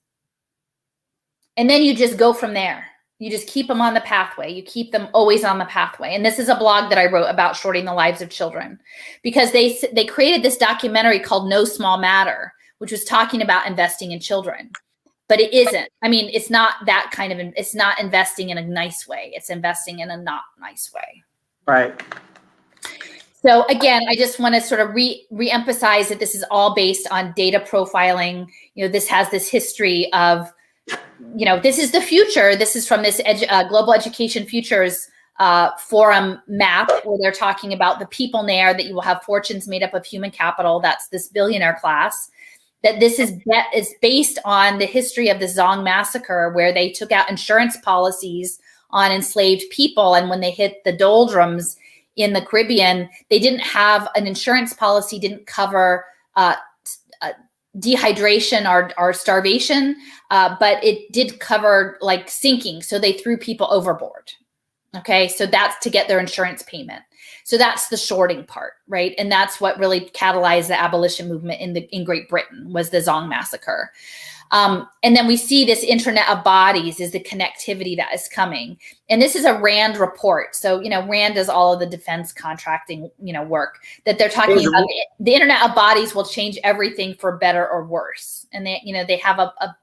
And then you just go from there. You just keep them on the pathway. You keep them always on the pathway. And this is a blog that I wrote about shorting the lives of children, because they created this documentary called No Small Matter, which was talking about investing in children. But it isn't. I mean, it's not that kind of, it's not investing in a nice way. It's investing in a not nice way. Right. So again, I just want to sort of re-emphasize that this is all based on data profiling. This has this history of, this is the future. This is from this Global Education Futures Forum map, where they're talking about the people there, that you will have fortunes made up of human capital. That's this billionaire class. that this is based on the history of the Zong massacre, where they took out insurance policies on enslaved people. And when they hit the doldrums in the Caribbean, they didn't have an insurance policy, didn't cover dehydration or starvation, but it did cover like sinking. So they threw people overboard. Okay, so that's to get their insurance payment. So that's the shorting part, right? And that's what really catalyzed the abolition movement in Great Britain, was the Zong massacre. And then we see this Internet of Bodies is the connectivity that is coming. And this is a RAND report. So, RAND does all of the defense contracting, work that they're talking about. The Internet of Bodies will change everything for better or worse. And they have a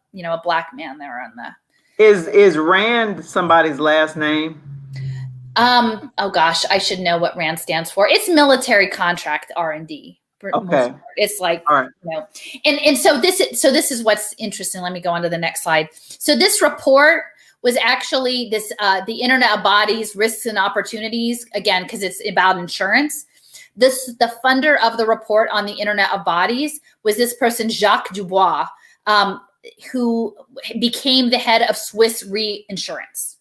black man there on the. Is RAND somebody's last name? Oh gosh, I should know what RAND stands for. It's military contract R&D. Okay. It's like, all right. And so this is what's interesting. Let me go on to the next slide. So this report was actually the Internet of Bodies, Risks and Opportunities, again, because it's about insurance. The funder of the report on the Internet of Bodies was this person, Jacques Dubois, who became the head of Swiss Reinsurance.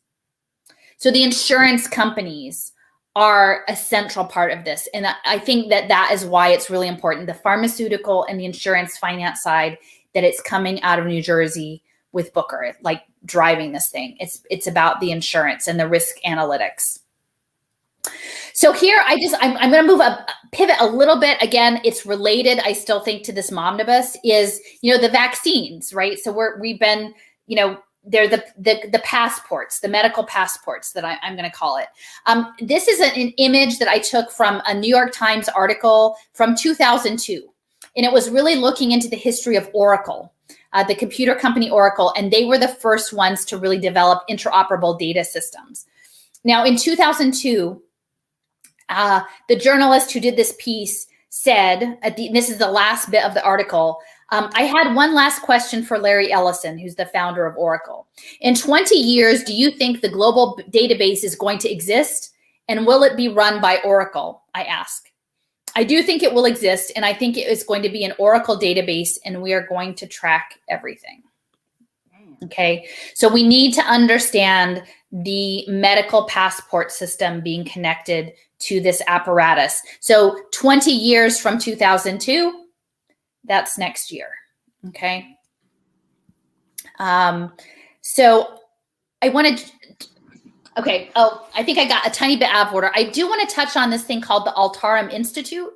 So the insurance companies are a central part of this. And I think that is why it's really important, the pharmaceutical and the insurance finance side, that it's coming out of New Jersey with Booker, like driving this thing. It's about the insurance and the risk analytics. So here I'm going to pivot a little bit. Again, it's related, I still think, to this Momnibus is, the vaccines, right? So we've been, they're the passports, the medical passports that I'm going to call it. This is an image that I took from a New York Times article from 2002. And it was really looking into the history of Oracle, the computer company Oracle. And they were the first ones to really develop interoperable data systems. Now, in 2002, the journalist who did this piece said, this is the last bit of the article, I had one last question for Larry Ellison, who's the founder of Oracle. In 20 years, do you think the global database is going to exist? And will it be run by Oracle? I ask. I do think it will exist. And I think it is going to be an Oracle database, and we are going to track everything. Okay. So we need to understand the medical passport system being connected to this apparatus. So 20 years from 2002, that's next year. Okay. So I wanted, okay. Oh, I think I got a tiny bit out of order. I do want to touch on this thing called the Altarem Institute.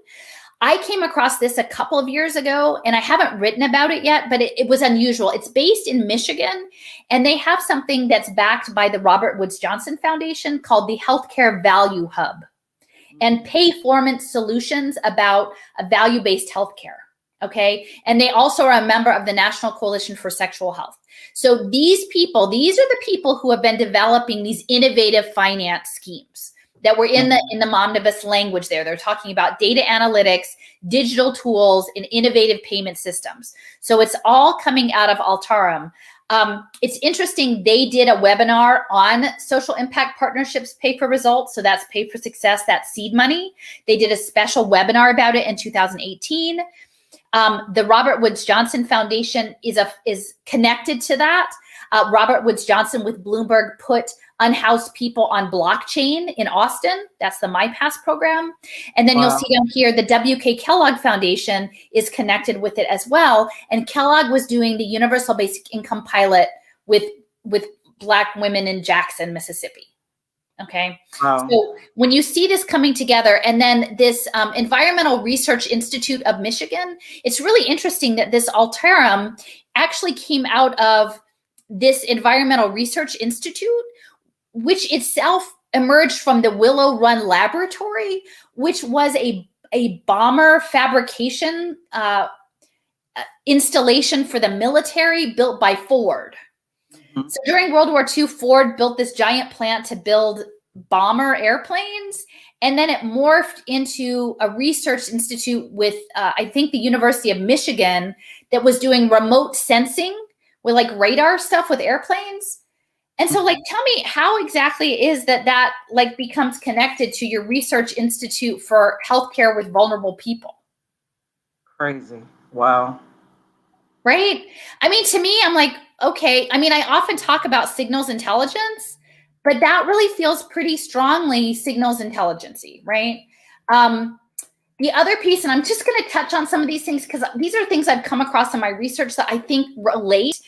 I came across this a couple of years ago, and I haven't written about it yet, but it was unusual. It's based in Michigan, and they have something that's backed by the Robert Woods Johnson Foundation called the Healthcare Value Hub and Payformance Solutions about a value-based healthcare. Okay. And they also are a member of the National Coalition for Sexual Health. So these are the people who have been developing these innovative finance schemes that were in the Momnibus language there. They're talking about data analytics, digital tools, and innovative payment systems. So it's all coming out of Altarem. It's interesting. They did a webinar on social impact partnerships, pay for results. So that's pay for success, that's seed money. They did a special webinar about it in 2018. The Robert Woods Johnson Foundation is connected to that. Robert Woods Johnson with Bloomberg put unhoused people on blockchain in Austin. That's the MyPass program. And then You'll see down here, the W.K. Kellogg Foundation is connected with it as well. And Kellogg was doing the Universal Basic Income pilot with Black women in Jackson, Mississippi. Okay. Wow. So when you see this coming together, and then this Environmental Research Institute of Michigan, it's really interesting that this Altarem actually came out of this Environmental Research Institute, which itself emerged from the Willow Run Laboratory, which was a bomber fabrication installation for the military built by Ford. Mm-hmm. So during World War II, Ford built this giant plant to build bomber airplanes. And then it morphed into a research institute with, I think, the University of Michigan that was doing remote sensing with like radar stuff with airplanes. And so like, tell me how exactly is that like becomes connected to your research institute for healthcare with vulnerable people? Crazy. Wow. Right? I mean, to me, I'm like, okay. I mean, I often talk about signals intelligence, but that really feels pretty strongly signals intelligence-y, right? The other piece, and I'm just going to touch on some of these things because these are things I've come across in my research that I think relate,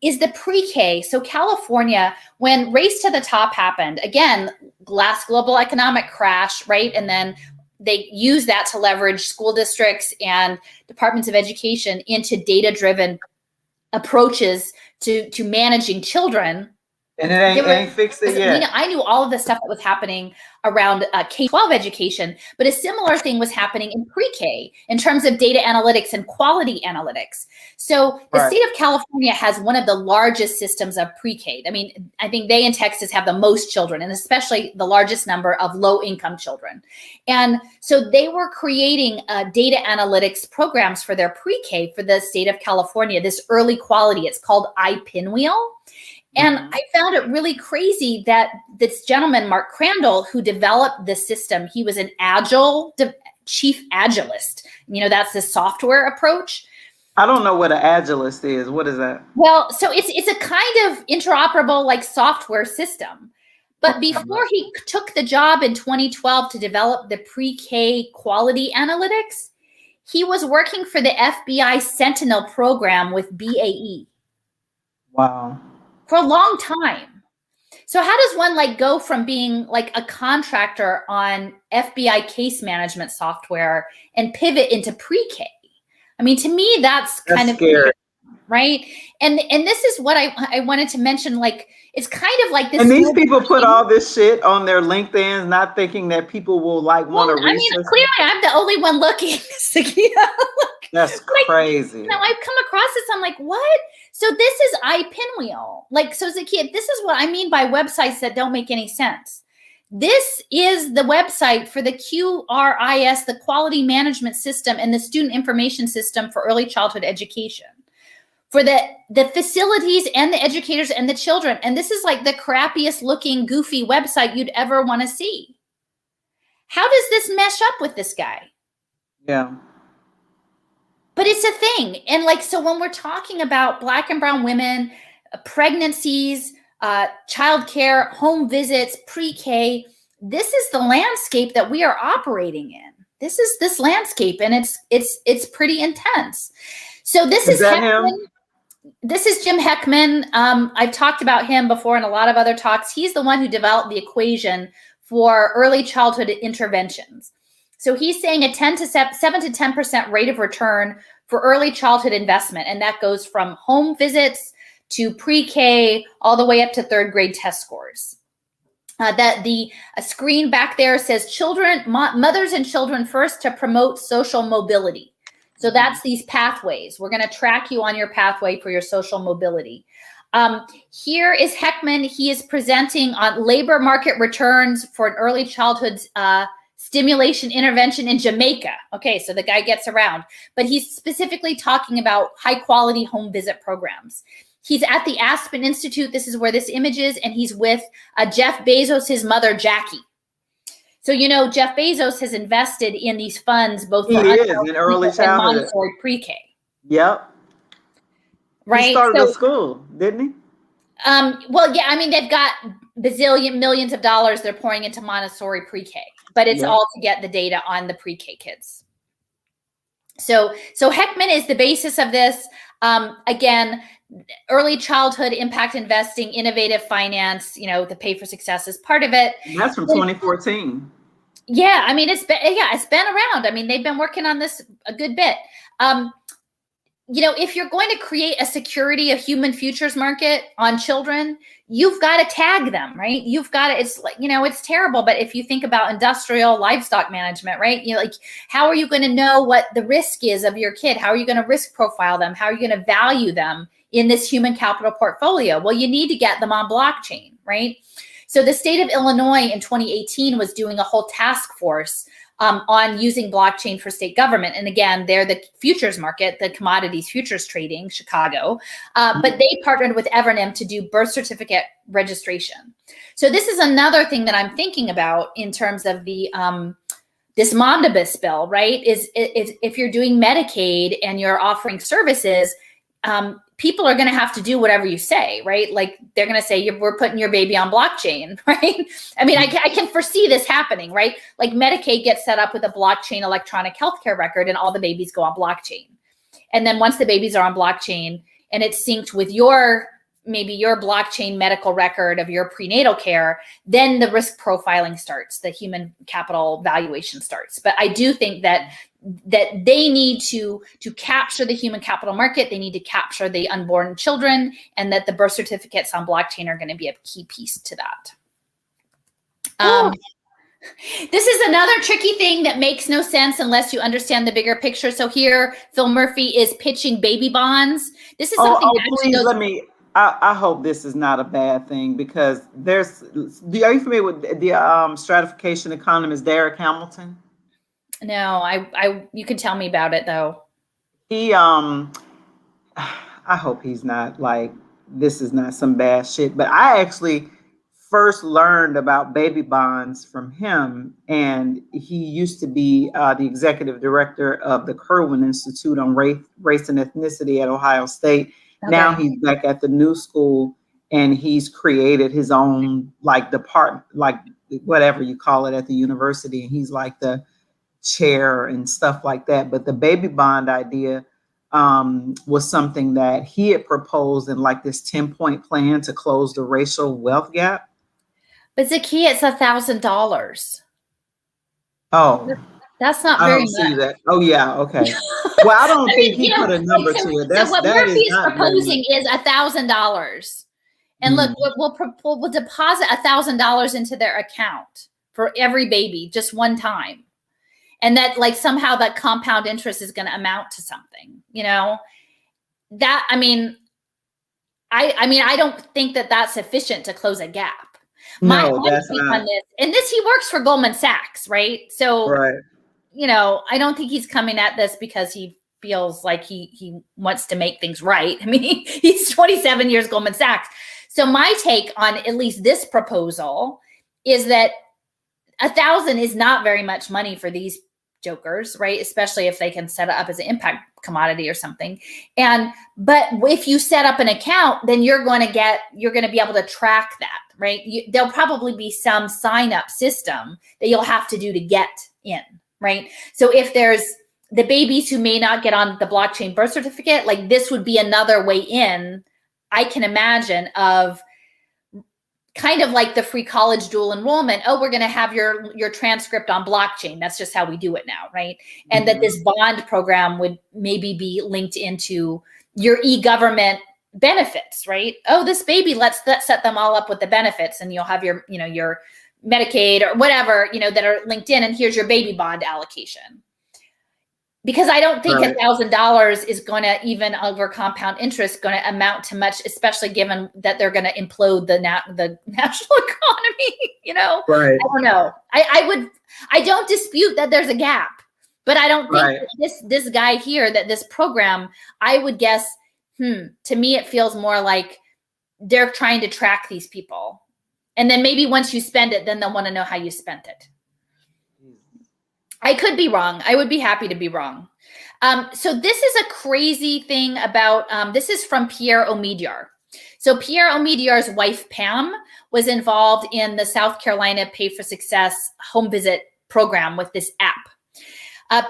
is the pre-K. So California, when Race to the Top happened, again, last global economic crash, right? And then they use that to leverage school districts and departments of education into data-driven approaches to managing children. And it ain't fixed it yet. I knew all of the stuff that was happening around K-12 education, but a similar thing was happening in pre-K in terms of data analytics and quality analytics. So the state of California has one of the largest systems of pre-K. I mean, I think they in Texas have the most children, and especially the largest number of low-income children. And so they were creating data analytics programs for their pre-K for the state of California, this early quality. It's called iPinwheel. And I found it really crazy that this gentleman, Mark Crandall, who developed this system, he was an agile chief agilist. You know, that's the software approach. I don't know what an agilist is. What is that? Well, so it's a kind of interoperable like software system. But before he took the job in 2012 to develop the pre-K quality analytics, he was working for the FBI Sentinel program with BAE. Wow. For a long time. So how does one like go from being like a contractor on FBI case management software and pivot into pre-K? I mean, to me, that's kind of scary, right? And this is what I wanted to mention. Like, it's kind of like this. And these people put all this shit on their LinkedIn, not thinking that people will like want to research. I mean, clearly I'm the only one looking. That's crazy. You know, I've come across this. I'm like, what? So this is iPinwheel. Like, so as a kid, this is what I mean by websites that don't make any sense. This is the website for the QRIS, the Quality Management System, and the Student Information System for Early Childhood Education, for the facilities and the educators and the children. And this is like the crappiest looking, goofy website you'd ever want to see. How does this mesh up with this guy? Yeah. But it's a thing. And like, so when we're talking about Black and brown women, pregnancies, childcare, home visits, pre-K, this is the landscape that we are operating in. This is this landscape, and it's pretty intense. So this is Heckman. This is Jim Heckman. I've talked about him before in a lot of other talks. He's the one who developed the equation for early childhood interventions. So he's saying a 7 to 10% rate of return for early childhood investment. And that goes from home visits to pre-K all the way up to third grade test scores. That the screen back there says mothers and children first to promote social mobility. So that's these pathways. We're going to track you on your pathway for your social mobility. Here is Heckman. He is presenting on labor market returns for an early childhood stimulation intervention in Jamaica. Okay, so the guy gets around, but he's specifically talking about high quality home visit programs. He's at the Aspen Institute. This is where this image is, and he's with Jeff Bezos, his mother, Jackie. So, you know, Jeff Bezos has invested in these funds, both for in early childhood, Montessori pre-K. Yep. Right. He started a school, didn't he? Well, yeah. I mean, they've got millions of dollars they're pouring into Montessori pre-K, but it's all to get the data on the pre-K kids. So Heckman is the basis of this. Again, early childhood impact investing, innovative finance, you know, the pay for success is part of it. And that's from 2014. Yeah. I mean, it's been around. I mean, they've been working on this a good bit. You know, if you're going to create a security of human futures market on children, you've got to tag them, right? You've got to, it's like, you know, it's terrible. But if you think about industrial livestock management, right? You know, like, how are you going to know what the risk is of your kid? How are you going to risk profile them? How are you going to value them in this human capital portfolio? Well, you need to get them on blockchain, right? So the state of Illinois in 2018 was doing a whole task force on using blockchain for state government. And again, they're the futures market, the commodities futures trading, Chicago. But they partnered with Evernym to do birth certificate registration. So this is another thing that I'm thinking about in terms of the this Momnibus bill, right, is if you're doing Medicaid and you're offering services, people are going to have to do whatever you say, right? Like they're going to say, we're putting your baby on blockchain, right? I mean, I can foresee this happening, right? Like Medicaid gets set up with a blockchain electronic healthcare record and all the babies go on blockchain. And then once the babies are on blockchain and it's synced with maybe your blockchain medical record of your prenatal care, then the risk profiling starts, the human capital valuation starts. But I do think that they need to capture the human capital market. They need to capture the unborn children, and that the birth certificates on blockchain are going to be a key piece to that. This is another tricky thing that makes no sense unless you understand the bigger picture. So here, Phil Murphy is pitching baby bonds. This is something that please let me. I hope this is not a bad thing, because are you familiar with the stratification economist Derek Hamilton? No, you can tell me about it though. He I hope he's not like, this is not some bad shit, but I actually first learned about baby bonds from him, and he used to be the executive director of the Kirwan Institute on Race and Ethnicity at Ohio State. Okay. Now he's back at the New School, and he's created his own like department, like whatever you call it, at the university, and he's like the chair and stuff like that. But the baby bond idea was something that he had proposed in like this 10-point plan to close the racial wealth gap. But Zakiya, it's $1,000. Oh, that's not very much. See that. Oh yeah, okay. Well, I don't think he put a number to it. So what Murphy is proposing is $1,000, and look, we'll deposit $1,000 into their account for every baby, just one time, and that like somehow that compound interest is going to amount to something. You know, that I mean, I don't think that that's sufficient to close a gap. No, that's not. And he works for Goldman Sachs, right? So, right. You know, I don't think he's coming at this because he feels like he wants to make things right. I mean, he's 27 years Goldman Sachs. So my take on at least this proposal is that $1,000 is not very much money for these jokers, right? Especially if they can set it up as an impact commodity or something. But if you set up an account, then you're going to be able to track that, right? There'll probably be some sign up system that you'll have to do to get in, right? So if there's the babies who may not get on the blockchain birth certificate, like this would be another way in, I can imagine, of kind of like the free college dual enrollment. Oh, we're going to have your transcript on blockchain. That's just how we do it now, right? And that this bond program would maybe be linked into your e-government benefits, right? Oh, this baby, let's set them all up with the benefits, and you'll have your Medicaid or whatever, that are linked in, and here's your baby bond allocation. Because I don't think $1,000 is going to, even over compound interest, going to amount to much, especially given that they're going to implode the national economy. Right. I don't know. I don't dispute that there's a gap, but I don't think that this guy here, that this program, I would guess, to me, it feels more like they're trying to track these people. And then maybe once you spend it, then they'll want to know how you spent it. I could be wrong. I would be happy to be wrong. So this is a crazy thing about, this is from Pierre Omidyar. So Pierre Omidyar's wife, Pam, was involved in the South Carolina Pay for Success home visit program with this app.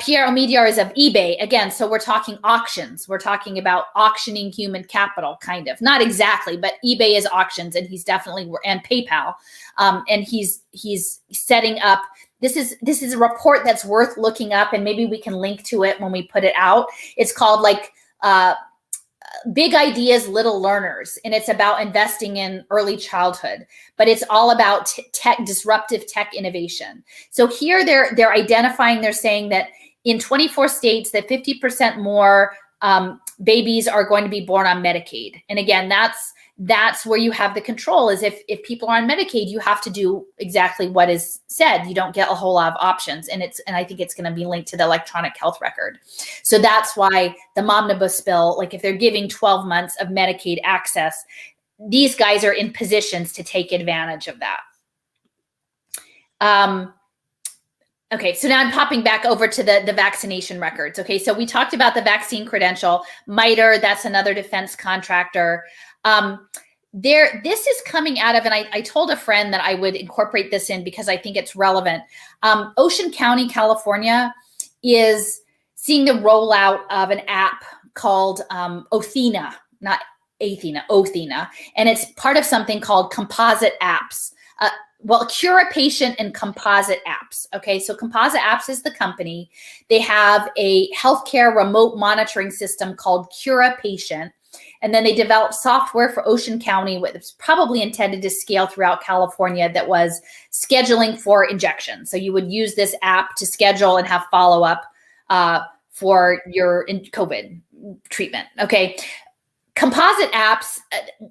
Pierre Omidyar is of eBay. Again, so we're talking auctions. We're talking about auctioning human capital, kind of. Not exactly, but eBay is auctions, and he's definitely, and PayPal. And he's setting up, this is a report that's worth looking up, and maybe we can link to it when we put it out. It's called like Big Ideas, Little Learners, and it's about investing in early childhood, but it's all about disruptive tech innovation. So here they're identifying, they're saying that in 24 states that 50% more babies are going to be born on Medicaid. And again, that's where you have the control, is if people are on Medicaid, you have to do exactly what is said. You don't get a whole lot of options. And I think it's going to be linked to the electronic health record. So that's why the Momnibus bill, like if they're giving 12 months of Medicaid access, these guys are in positions to take advantage of that. Okay, so now I'm popping back over to the vaccination records. Okay, so we talked about the vaccine credential. MITRE, that's another defense contractor. This is coming out of, and I told a friend that I would incorporate this in because I think it's relevant. Ocean County, California is seeing the rollout of an app called Othena, not Athena, Othena, and it's part of something called Composite Apps. Well, Cura Patient and Composite Apps. Okay, so Composite Apps is the company. They have a healthcare remote monitoring system called Cura Patient. And then they developed software for Ocean County, which was probably intended to scale throughout California, that was scheduling for injections. So you would use this app to schedule and have follow-up for your COVID treatment. Okay. Composite Apps,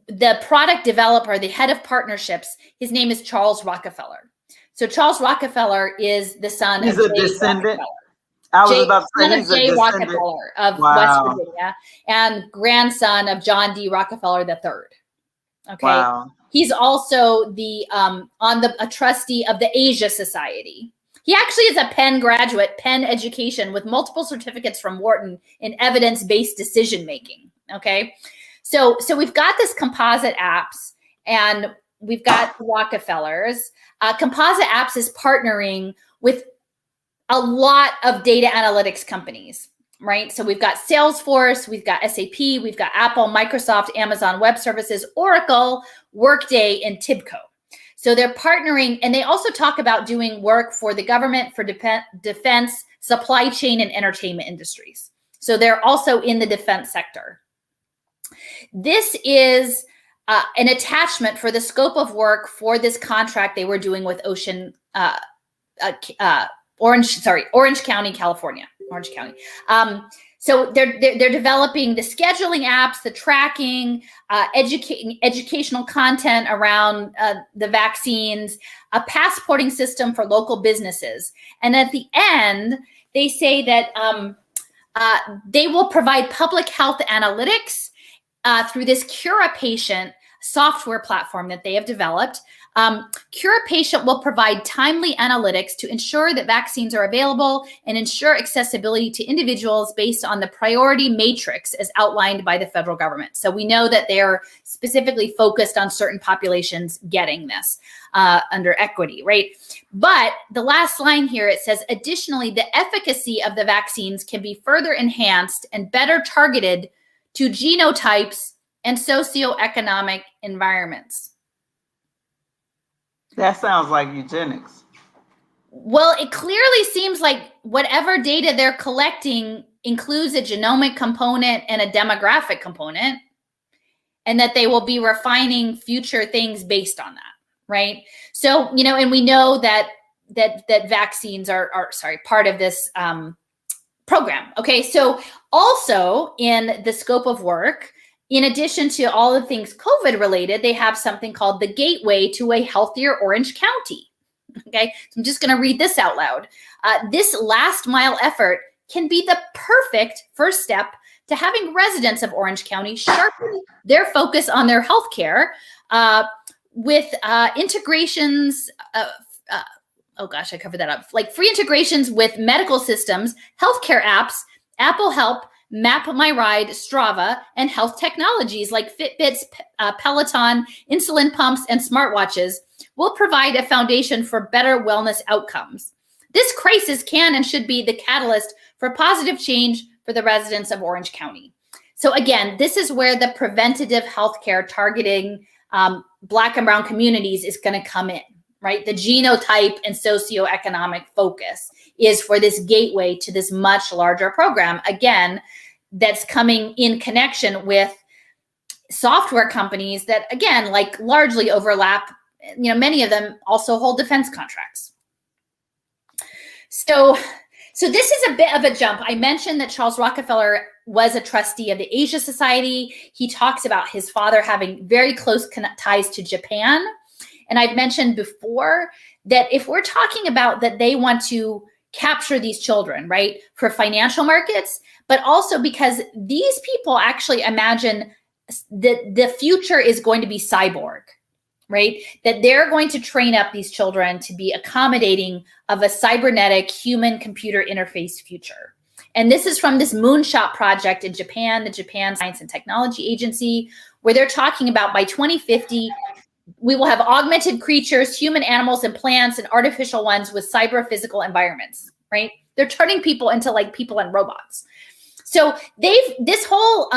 the product developer, the head of partnerships, his name is Charles Rockefeller. So Charles Rockefeller is the son He's of a descendant. Rockefeller. I was about to say he's a J. descendant. Rockefeller of Wow. West Virginia and grandson of John D. Rockefeller III. Okay. Wow. He's also the a trustee of the Asia Society. He actually is a Penn graduate, Penn education, with multiple certificates from Wharton in evidence-based decision making. Okay, so we've got this Composite Apps, and we've got Rockefellers. Composite Apps is partnering with a lot of data analytics companies, right? So we've got Salesforce, we've got SAP, we've got Apple, Microsoft, Amazon Web Services, Oracle, Workday, and Tibco. So they're partnering, and they also talk about doing work for the government, for defense, supply chain, and entertainment industries. So they're also in the defense sector. This is an attachment for the scope of work for this contract they were doing with Orange County, California. Orange County. So they're developing the scheduling apps, the tracking, educational content around the vaccines, a passporting system for local businesses. And at the end, they say that they will provide public health analytics through this Cura Patient software platform that they have developed. Cura Patient will provide timely analytics to ensure that vaccines are available and ensure accessibility to individuals based on the priority matrix as outlined by the federal government. So we know that they're specifically focused on certain populations getting this under equity, right? But the last line here, it says, additionally, the efficacy of the vaccines can be further enhanced and better targeted to genotypes and socioeconomic environments. That sounds like eugenics. Well, it clearly seems like whatever data they're collecting includes a genomic component and a demographic component, and that they will be refining future things based on that, right? So, you know, and we know that vaccines are part of this program. Okay, so also in the scope of work, in addition to all the things COVID related, they have something called the Gateway to a Healthier Orange County. Okay, so I'm just going to read this out loud. This last mile effort can be the perfect first step to having residents of Orange County sharpen their focus on their healthcare with integrations. Oh gosh, I covered that up. Like free integrations with medical systems, healthcare apps, Apple Help, Map My Ride, Strava, and health technologies like Fitbits, Peloton, insulin pumps, and smartwatches will provide a foundation for better wellness outcomes. This crisis can and should be the catalyst for positive change for the residents of Orange County. So again, this is where the preventative healthcare targeting Black and Brown communities is going to come in, right? The genotype and socioeconomic focus is for this gateway to this much larger program. Again, that's coming in connection with software companies that, again, like largely overlap. You know, many of them also hold defense contracts. So this is a bit of a jump. I mentioned that Charles Rockefeller was a trustee of the Asia Society. He talks about his father having very close ties to Japan. And I've mentioned before that if we're talking about that they want to capture these children, right, for financial markets, but also because these people actually imagine that the future is going to be cyborg, right? That they're going to train up these children to be accommodating of a cybernetic human-computer interface future. And this is from this moonshot project in Japan, the Japan Science and Technology Agency, where they're talking about by 2050, we will have augmented creatures, human animals and plants, and artificial ones with cyber physical environments, right? They're turning people into like people and robots. So this whole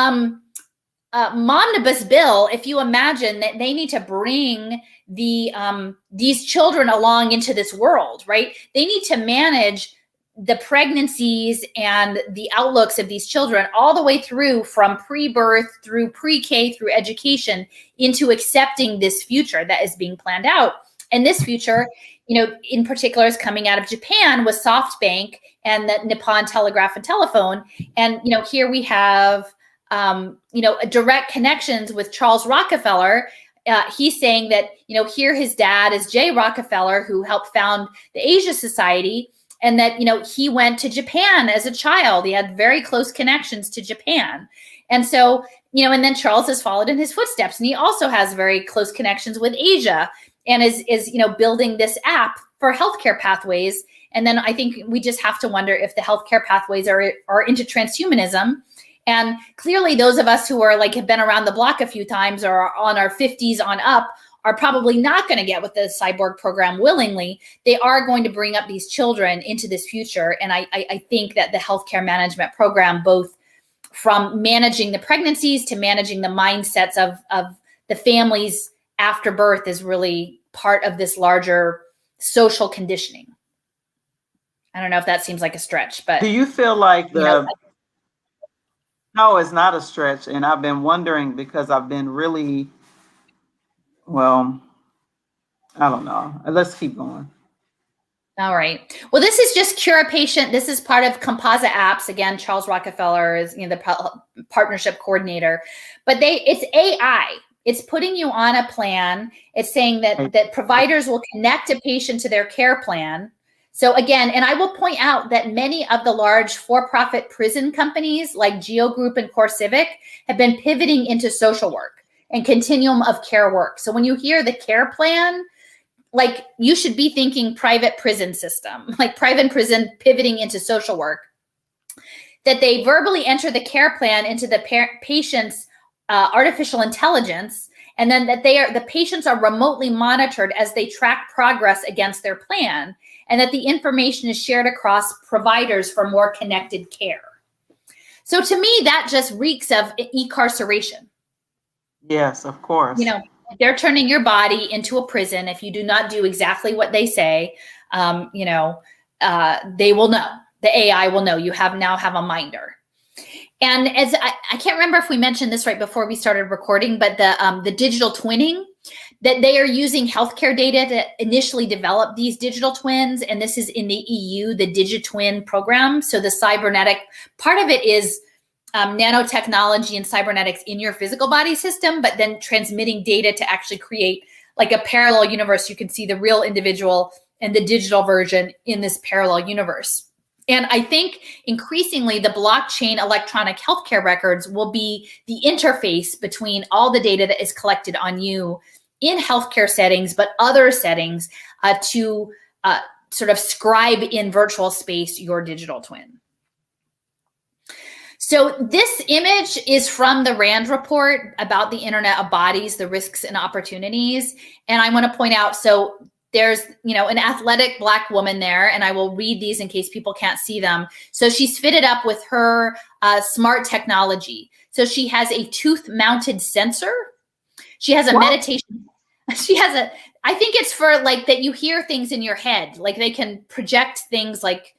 Momnibus bill, if you imagine that they need to bring these children along into this world, right? They need to manage the pregnancies and the outlooks of these children all the way through from pre-birth through pre-K through education into accepting this future that is being planned out. And this future, you know, in particular is coming out of Japan with SoftBank and the Nippon Telegraph and Telephone. And, you know, here we have, you know, direct connections with Charles Rockefeller. He's saying that, you know, here his dad is Jay Rockefeller, who helped found the Asia Society. And that, you know, he went to Japan as a child. He had very close connections to Japan. And so, you know, and then Charles has followed in his footsteps. And he also has very close connections with Asia and is you know, building this app for healthcare pathways. And then I think we just have to wonder if the healthcare pathways are into transhumanism. And clearly those of us who are like have been around the block a few times or are on our 50s on up are probably not going to get with the cyborg program willingly. They are going to bring up these children into this future. And I think that the healthcare management program, both from managing the pregnancies to managing the mindsets of the families after birth, is really part of this larger social conditioning. I don't know if that seems like a stretch, but do you feel like No, it's not a stretch. And I've been wondering because I've been really, well, I don't know. Let's keep going. All right. Well, this is just Cure a Patient. This is part of Composite Apps. Again, Charles Rockefeller is, you know, the partnership coordinator. But it's AI. It's putting you on a plan. It's saying that providers will connect a patient to their care plan. So again, and I will point out that many of the large for-profit prison companies like Geo Group and CoreCivic have been pivoting into social work and continuum of care work. So when you hear the care plan, like you should be thinking private prison system, like private prison pivoting into social work, that they verbally enter the care plan into the patient's artificial intelligence, and then that the patients are remotely monitored as they track progress against their plan, and that the information is shared across providers for more connected care. So to me, that just reeks of incarceration. Yes, of course. You know, they're turning your body into a prison. If you do not do exactly what they say, you know, they will know. The AI will know. You now have a minder. And as I can't remember if we mentioned this right before we started recording, but the digital twinning, that they are using healthcare data to initially develop these digital twins. And this is in the EU, the DigiTwin program. So the cybernetic part of it is nanotechnology and cybernetics in your physical body system, but then transmitting data to actually create like a parallel universe. You can see the real individual and the digital version in this parallel universe. And I think increasingly the blockchain electronic healthcare records will be the interface between all the data that is collected on you in healthcare settings, but other settings to sort of scribe in virtual space your digital twin. So this image is from the RAND report about the Internet of Bodies, the risks and opportunities. And I want to point out, so there's, you know, an athletic Black woman there, and I will read these in case people can't see them. So she's fitted up with her smart technology. So she has a tooth-mounted sensor. She has a meditation. She has I think it's for like that you hear things in your head, like they can project things like,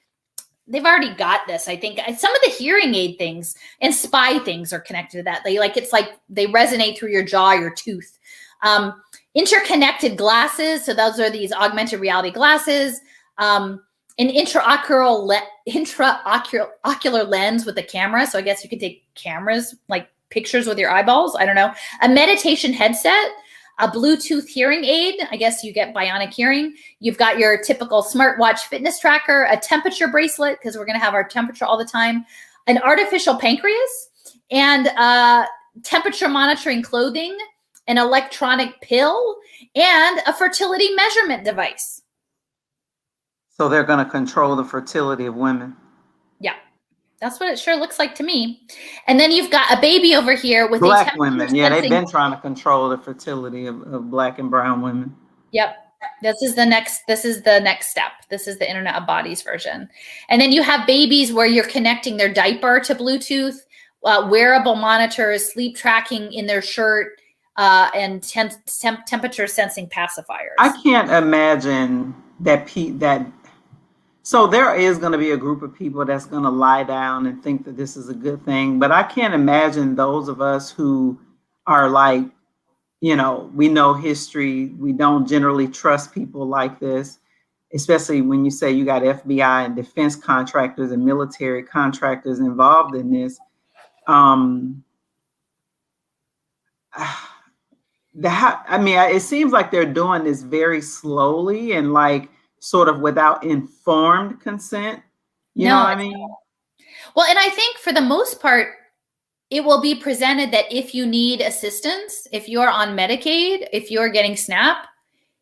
they've already got this. I think some of the hearing aid things and spy things are connected to that. It's like they resonate through your jaw, your tooth. Interconnected glasses. So those are these augmented reality glasses. An intraocular lens with a camera. So I guess you could take cameras, like pictures with your eyeballs. I don't know. A meditation headset. A Bluetooth hearing aid. I guess you get bionic hearing. You've got your typical smartwatch fitness tracker, a temperature bracelet, because we're going to have our temperature all the time, an artificial pancreas, and temperature monitoring clothing, an electronic pill, and a fertility measurement device. So they're going to control the fertility of women. Yeah, that's what it sure looks like to me. And then you've got a baby over here with Black women. Yeah, they've been trying to control the fertility of Black and brown women. Yep. This is the next step. This is the Internet of Bodies version. And then you have babies where you're connecting their diaper to Bluetooth, wearable monitors, sleep tracking in their shirt, and temperature sensing pacifiers. I can't imagine that so there is going to be a group of people that's going to lie down and think that this is a good thing. But I can't imagine those of us who are like, we know history. We don't generally trust people like this, especially when you say you got FBI and defense contractors and military contractors involved in this. It seems like they're doing this very slowly and like sort of without informed consent. You know what I mean? Well, and I think for the most part, it will be presented that if you need assistance, if you're on Medicaid, if you're getting SNAP,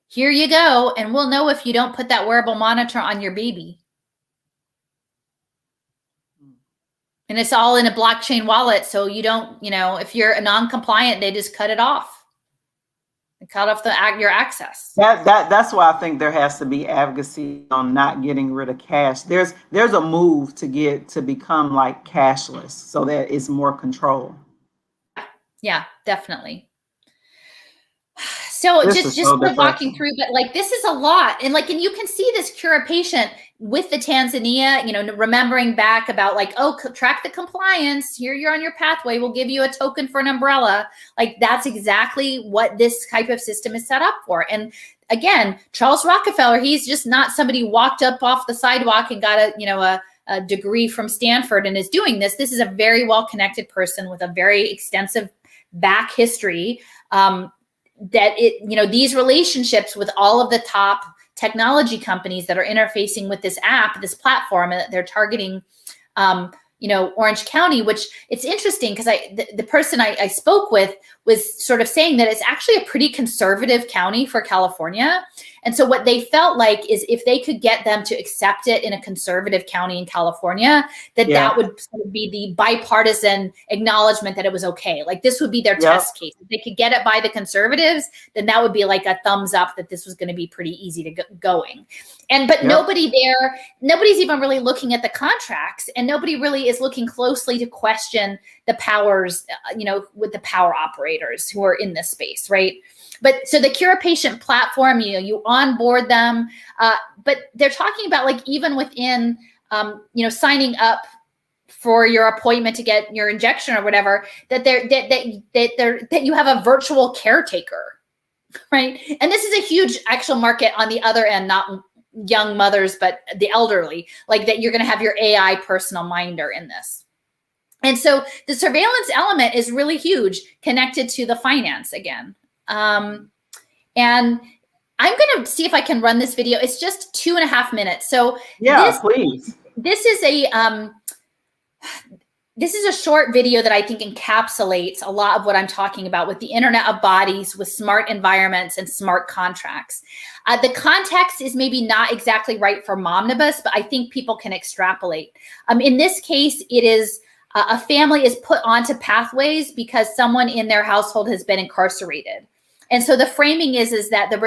here you go. And we'll know if you don't put that wearable monitor on your baby. And it's all in a blockchain wallet. So you don't, if you're a non-compliant, they just cut it off. They cut off your access. That's why I think there has to be advocacy on not getting rid of cash. There's a move to become like cashless so that it's more control. Yeah, definitely. So just walking through, but like this is a lot, and you can see this Cure a Patient with the Tanzania, remembering back about like, track the compliance. Here you're on your pathway. We'll give you a token for an umbrella. Like that's exactly what this type of system is set up for. And again, Charles Rockefeller, he's just not somebody who walked up off the sidewalk and got a degree from Stanford and is doing this. This is a very well-connected person with a very extensive back history. These relationships with all of the top technology companies that are interfacing with this app, this platform, and that they're targeting, Orange County, which it's interesting because the person I spoke with was sort of saying that it's actually a pretty conservative county for California. And so what they felt like is if they could get them to accept it in a conservative county in California, that would sort of be the bipartisan acknowledgement that it was okay. Like this would be their test case. If they could get it by the conservatives, then that would be like a thumbs up that this was going to be pretty easy to get going. But nobody's even really looking at the contracts, and nobody really is looking closely to question the powers, with the power operators who are in this space, right? But so the Cure a Patient platform, you onboard them, but they're talking about like even within, signing up for your appointment to get your injection or whatever, that you have a virtual caretaker, right? And this is a huge actual market on the other end, not young mothers, but the elderly, like that you're going to have your AI personal minder in this. And so the surveillance element is really huge, connected to the finance again. And I'm going to see if I can run this video. It's just 2.5 minutes. So please. This is a short video that I think encapsulates a lot of what I'm talking about with the Internet of Bodies, with smart environments and smart contracts. The context is maybe not exactly right for Momnibus, but I think people can extrapolate. In this case, it is a family is put onto pathways because someone in their household has been incarcerated. And so the framing is that the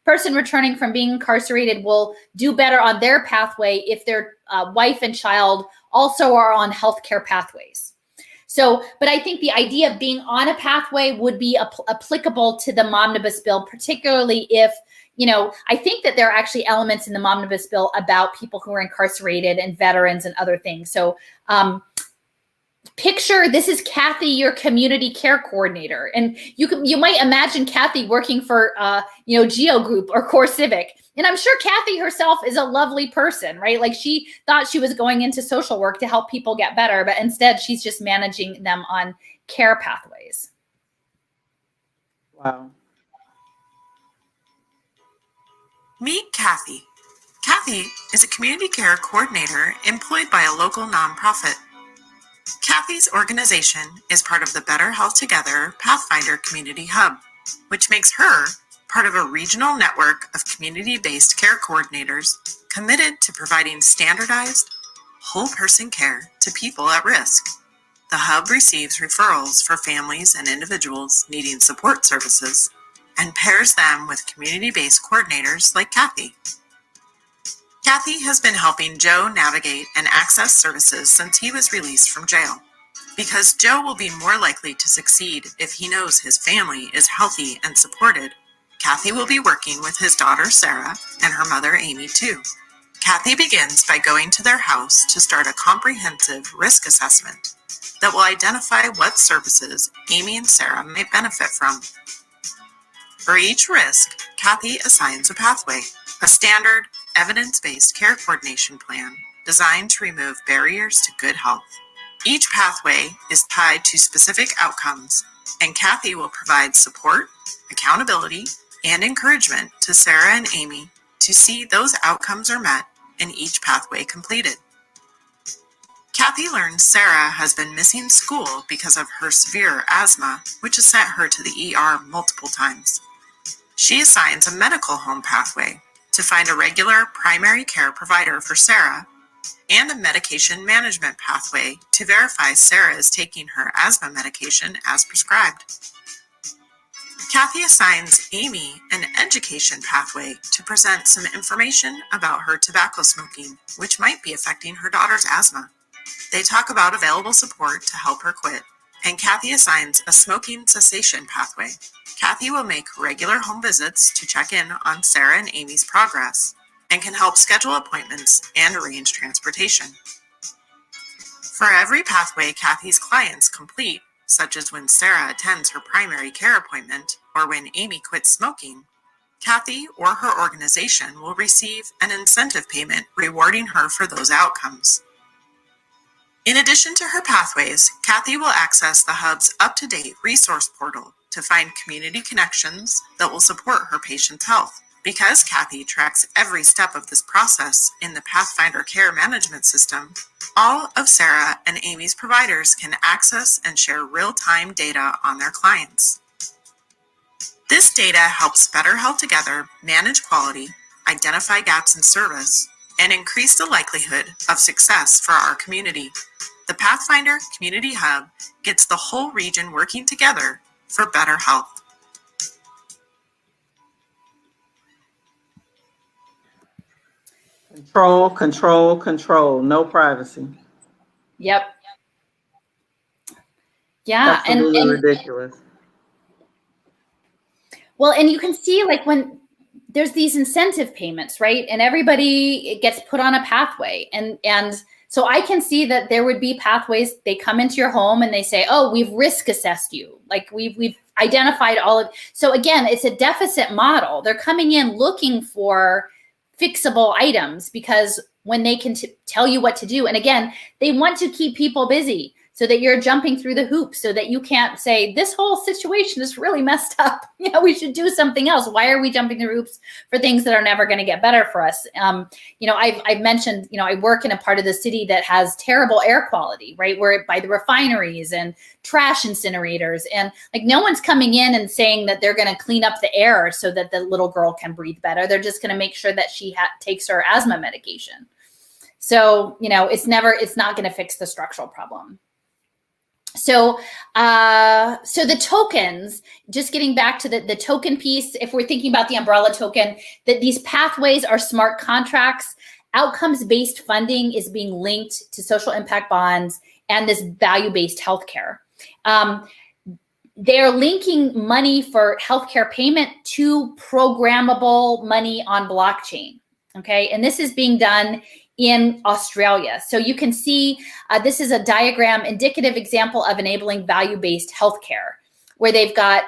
person returning from being incarcerated will do better on their pathway if their wife and child also are on healthcare pathways. So, but I think the idea of being on a pathway would be applicable to the Momnibus bill, particularly if, I think that there are actually elements in the Momnibus bill about people who are incarcerated and veterans and other things. So, picture this is Kathy, your community care coordinator, and you might imagine Kathy working for Geo Group or Core Civic, and I'm sure Kathy herself is a lovely person, right? Like she thought she was going into social work to help people get better, but instead she's just managing them on care pathways. Wow. Meet Kathy. Kathy is a community care coordinator employed by a local nonprofit. Kathy's organization is part of the Better Health Together Pathfinder Community Hub, which makes her part of a regional network of community-based care coordinators committed to providing standardized, whole-person care to people at risk. The hub receives referrals for families and individuals needing support services and pairs them with community-based coordinators like Kathy. Kathy has been helping Joe navigate and access services since he was released from jail. Because Joe will be more likely to succeed if he knows his family is healthy and supported, Kathy will be working with his daughter Sarah and her mother Amy too. Kathy begins by going to their house to start a comprehensive risk assessment that will identify what services Amy and Sarah may benefit from. For each risk, Kathy assigns a pathway, a standard, evidence-based care coordination plan designed to remove barriers to good health. Each pathway is tied to specific outcomes, and Kathy will provide support, accountability, and encouragement to Sarah and Amy to see those outcomes are met and each pathway completed. Kathy learns Sarah has been missing school because of her severe asthma, which has sent her to the ER multiple times. She assigns a medical home pathway to find a regular primary care provider for Sarah and a medication management pathway to verify Sarah is taking her asthma medication as prescribed. Kathy assigns Amy an education pathway to present some information about her tobacco smoking, which might be affecting her daughter's asthma. They talk about available support to help her quit, and Kathy assigns a smoking cessation pathway. Kathy will make regular home visits to check in on Sarah and Amy's progress and can help schedule appointments and arrange transportation. For every pathway Kathy's clients complete, such as when Sarah attends her primary care appointment or when Amy quits smoking, Kathy or her organization will receive an incentive payment rewarding her for those outcomes. In addition to her pathways, Kathy will access the Hub's up-to-date resource portal to find community connections that will support her patient's health. Because Kathy tracks every step of this process in the Pathfinder Care Management System, all of Sarah and Amy's providers can access and share real-time data on their clients. This data helps Better Health Together manage quality, identify gaps in service, and increase the likelihood of success for our community. The Pathfinder Community Hub gets the whole region working together for better health. Control, control, control. No privacy. Yep. Yeah, Absolutely and ridiculous. well, and you can see like when there's these incentive payments, right? And everybody gets put on a pathway, and so I can see that there would be pathways. They come into your home and they say, "Oh, we've risk assessed you. Like we've identified all of." So again, it's a deficit model. They're coming in looking for fixable items because when they can tell you what to do, and again, they want to keep people busy so that you're jumping through the hoops so that you can't say, this whole situation is really messed up. You know, we should do something else. Why are we jumping through hoops for things that are never going to get better for us? You know, I've mentioned, you know, I work in a part of the city that has terrible air quality, right? Where by the refineries and trash incinerators, and like no one's coming in and saying that they're going to clean up the air so that the little girl can breathe better. They're just going to make sure that she takes her asthma medication. So, you know, it's not going to fix the structural problem. So, so the tokens, just getting back to the token piece, if we're thinking about the umbrella token, that these pathways are smart contracts, outcomes-based funding is being linked to social impact bonds and this value-based healthcare. They're linking money for healthcare payment to programmable money on blockchain, okay? And this is being done in Australia. So you can see this is a diagram, indicative example of enabling value-based healthcare, where they've got,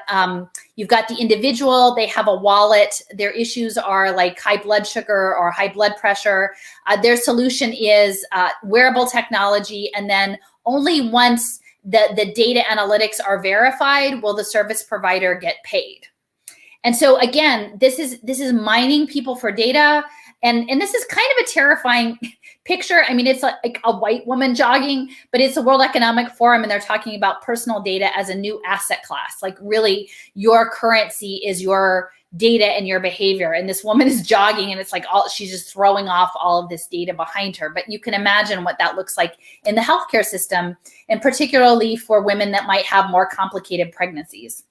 you've got the individual, they have a wallet, their issues are like high blood sugar or high blood pressure. Their solution is wearable technology, and then only once the data analytics are verified will the service provider get paid. And so again, this is mining people for data. And this is kind of a terrifying picture, I mean, it's like a white woman jogging, but it's the World Economic Forum, and they're talking about personal data as a new asset class. Like really your currency is your data and your behavior. And this woman is jogging, and it's like she's just throwing off all of this data behind her. But you can imagine what that looks like in the healthcare system, and particularly for women that might have more complicated pregnancies.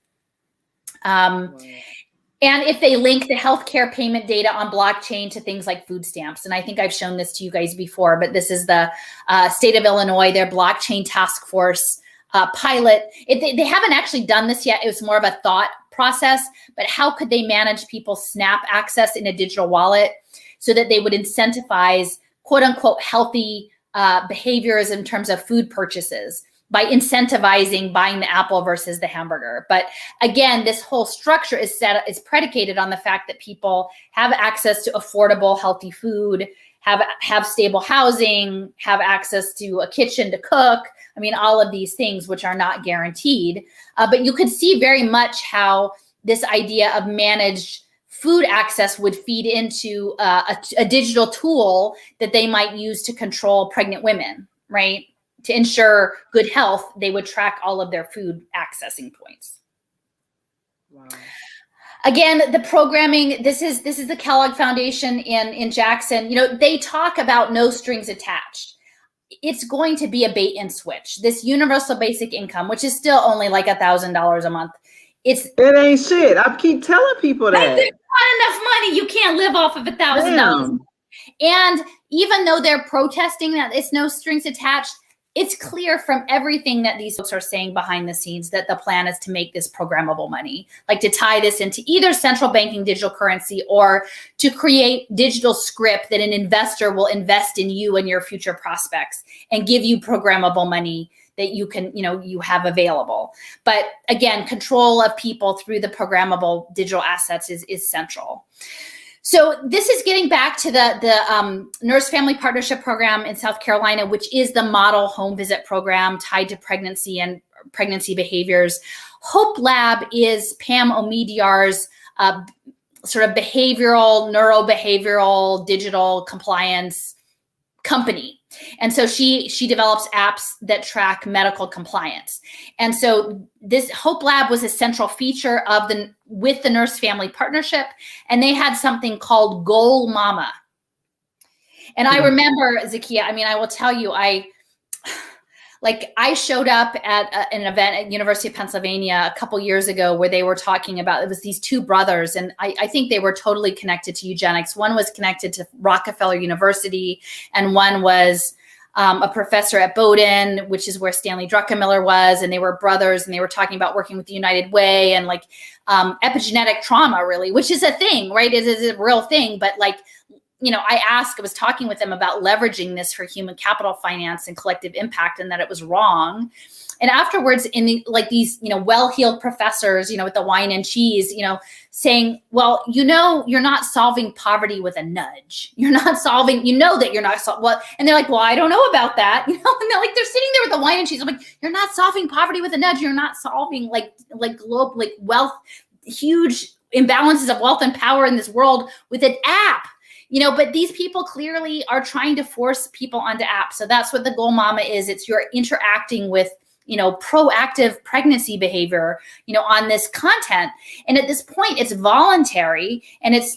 And if they link the healthcare payment data on blockchain to things like food stamps. And I think I've shown this to you guys before, but this is the state of Illinois, their blockchain task force pilot. They haven't actually done this yet. It was more of a thought process, but how could they manage people's SNAP access in a digital wallet so that they would incentivize quote unquote healthy behaviors in terms of food purchases by incentivizing buying the apple versus the hamburger. But again, this whole structure is predicated on the fact that people have access to affordable, healthy food, have stable housing, have access to a kitchen to cook. I mean, all of these things which are not guaranteed. But you could see very much how this idea of managed food access would feed into a digital tool that they might use to control pregnant women, right? To ensure good health, they would track all of their food accessing points. Wow. Again, the programming, this is the Kellogg Foundation in Jackson. You know, they talk about no strings attached. It's going to be a bait and switch. This universal basic income, which is still only like $1,000 a month. It ain't shit. I keep telling people that. There's not enough money. You can't live off of $1,000. And even though they're protesting that it's no strings attached, it's clear from everything that these folks are saying behind the scenes that the plan is to make this programmable money, like to tie this into either central banking digital currency or to create digital script that an investor will invest in you and your future prospects and give you programmable money that you can, you have available. But again, control of people through the programmable digital assets is central. So this is getting back to the Nurse Family Partnership Program in South Carolina, which is the model home visit program tied to pregnancy and pregnancy behaviors. Hope Lab is Pam Omidyar's sort of behavioral, neurobehavioral, digital compliance company. And so she develops apps that track medical compliance. And so this Hope Lab was a central feature of with the Nurse Family Partnership, and they had something called Goal Mama. And I remember, Zakia, I mean, I will tell you, I showed up at an event at University of Pennsylvania a couple years ago where they were talking about, it was these two brothers, and I think they were totally connected to eugenics. One was connected to Rockefeller University, and one was a professor at Bowdoin, which is where Stanley Druckenmiller was, and they were brothers, and they were talking about working with the United Way and epigenetic trauma, really, which is a thing, right? It is a real thing, but I was talking with them about leveraging this for human capital finance and collective impact, and that it was wrong. And afterwards, these well-heeled professors, with the wine and cheese, saying, well, you're not solving poverty with a nudge. You're not solving, that you're not well, and they're like, well, I don't know about that, and they're sitting there with the wine and cheese. I'm like, you're not solving poverty with a nudge. You're not solving wealth, huge imbalances of wealth and power in this world with an app. But these people clearly are trying to force people onto apps. So that's what the Goal Mama is. It's you're interacting with, proactive pregnancy behavior, on this content. And at this point, it's voluntary and it's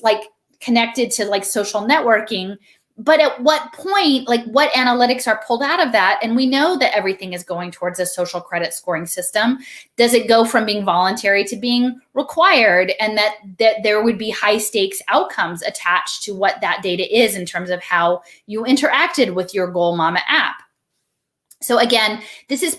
connected to social networking. But at what point, what analytics are pulled out of that? And we know that everything is going towards a social credit scoring system. Does it go from being voluntary to being required? And that there would be high stakes outcomes attached to what that data is in terms of how you interacted with your Goal Mama app. So again, this is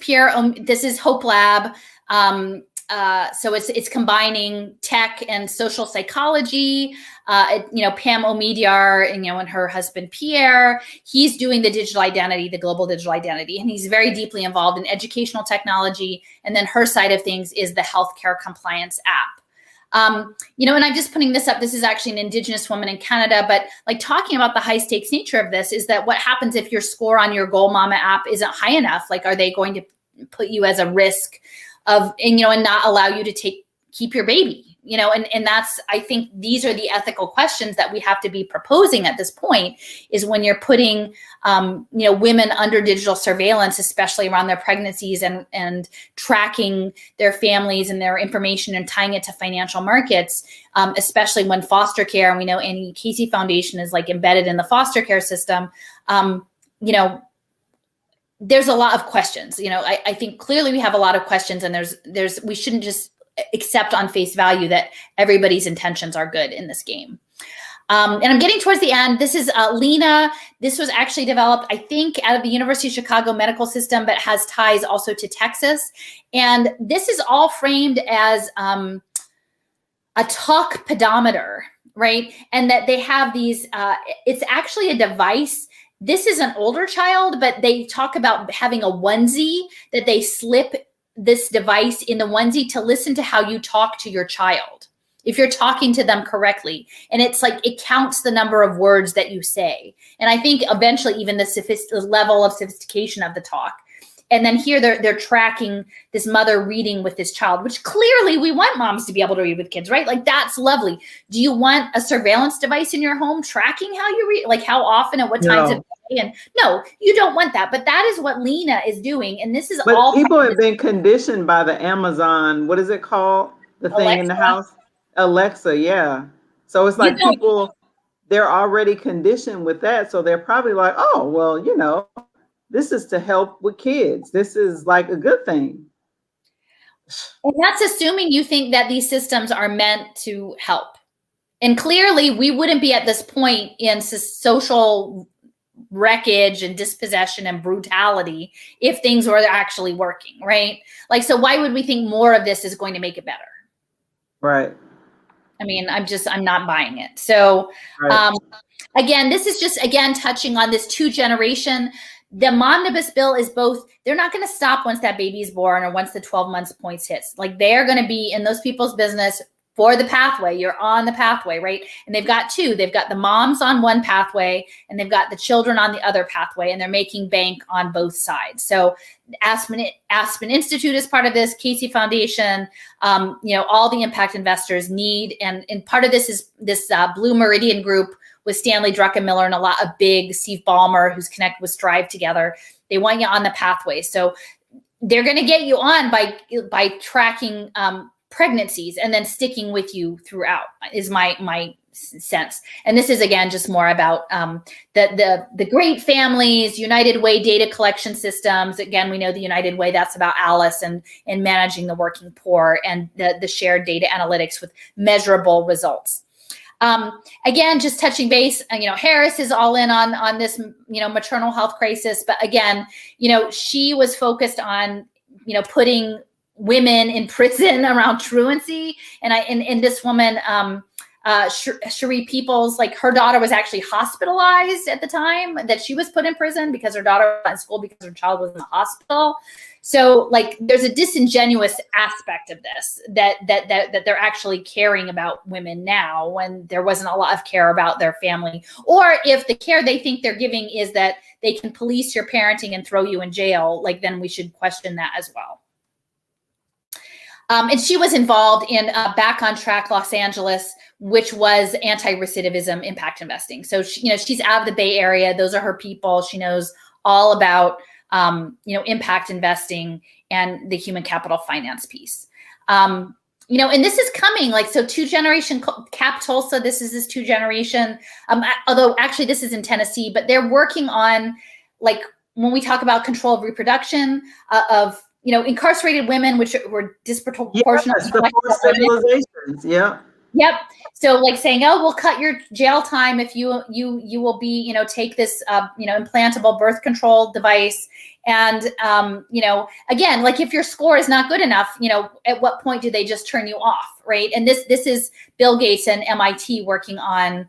Hope Lab. So it's combining tech and social psychology. Pam Omidyar and her husband Pierre, he's doing the digital identity, the global digital identity, and he's very deeply involved in educational technology. And then her side of things is the healthcare compliance app. And I'm just putting this up. This is actually an Indigenous woman in Canada, but talking about the high stakes nature of this is that what happens if your score on your Goal Mama app isn't high enough? Are they going to put you as a risk of, and not allow you to take keep your baby, you know, and that's, I think these are the ethical questions that we have to be proposing at this point, is when you're putting, you know, women under digital surveillance, especially around their pregnancies and tracking their families and their information and tying it to financial markets, especially when foster care, and we know Annie Casey Foundation is like embedded in the foster care system, you know, there's a lot of questions. You know, I think clearly we have a lot of questions, and we shouldn't just accept on face value that everybody's intentions are good in this game. And I'm getting towards the end. This is Lena. This was actually developed, I think, out of the University of Chicago Medical System, but has ties also to Texas. And this is all framed as a talk pedometer, right? And that they have these, it's actually a device. This is an older child, but they talk about having a onesie that they slip this device in the onesie to listen to how you talk to your child, if you're talking to them correctly. And it's like, it counts the number of words that you say. And I think eventually even the level of sophistication of the talk. And then here they're tracking this mother reading with this child, which clearly we want moms to be able to read with kids, right? Like, that's lovely. Do you want a surveillance device in your home tracking how you read, like how often and what times of day? And no, you don't want that. But that is what Lena is doing. And this is all people have been conditioned by the Amazon, what is it called? The thing Alexa? In the house? Alexa, yeah. So it's like people, they're already conditioned with that. So they're probably like, oh, well, you know, this is to help with kids. This is like a good thing. And that's assuming you think that these systems are meant to help. And clearly we wouldn't be at this point in social wreckage and dispossession and brutality if things were actually working, right? Like, so why would we think more of this is going to make it better? Right. I mean, I'm not buying it. So right. Again, this is just, again, touching on this 2-generation. The Momnibus bill is both, they're not going to stop once that baby is born or once the 12 months points hits. Like, they're going to be in those people's business for the pathway. You're on the pathway, right? And they've got two. They've got the moms on one pathway, and they've got the children on the other pathway, and they're making bank on both sides. So Aspen Institute is part of this, Casey Foundation, you know, all the impact investors need. And part of this is this Blue Meridian group with Stanley Druckenmiller and a lot of big Steve Ballmer, who's connected with Strive together. They want you on the pathway. So they're going to get you on by tracking pregnancies and then sticking with you throughout, is my sense. And this is, again, just more about the great families, United Way data collection systems. Again, we know the United Way, that's about Alice and managing the working poor, and the shared data analytics with measurable results. Again, just touching base, you know, Harris is all in on this, you know, maternal health crisis. But again, you know, she was focused on, you know, putting women in prison around truancy. And this woman, Cherie Peoples, like, her daughter was actually hospitalized at the time that she was put in prison because her daughter was in school because her child was in the hospital. So, like, there's a disingenuous aspect of this that they're actually caring about women now when there wasn't a lot of care about their family. Or if the care they think they're giving is that they can police your parenting and throw you in jail, like, then we should question that as well. And she was involved in Back on Track Los Angeles, which was anti-recidivism impact investing. So, you know, she's out of the Bay Area. Those are her people. She knows all about you know, impact investing and the human capital finance piece. You know, and this is coming, like, so 2-generation Cap Tulsa, this is this 2-generation, although actually this is in Tennessee, but they're working on, like, when we talk about control of reproduction of, you know, incarcerated women, which were disproportionately. Yes, the forced sterilizations, yeah. Yep. So, like, saying, oh, we'll cut your jail time if you will be, you know, take this, you know, implantable birth control device. And, you know, again, like, if your score is not good enough, you know, at what point do they just turn you off, right? And this is Bill Gates and MIT working on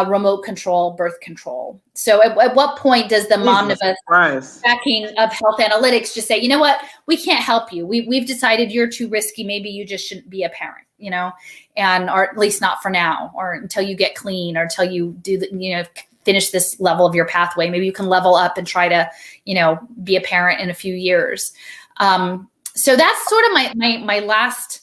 remote control birth control. So at what point does the Momnibus tracking of health analytics just say, you know what, we can't help you. We've decided you're too risky. Maybe you just shouldn't be a parent, you know, or at least not for now, or until you get clean, or until you do the, you know, finish this level of your pathway. Maybe you can level up and try to, you know, be a parent in a few years. So that's sort of my last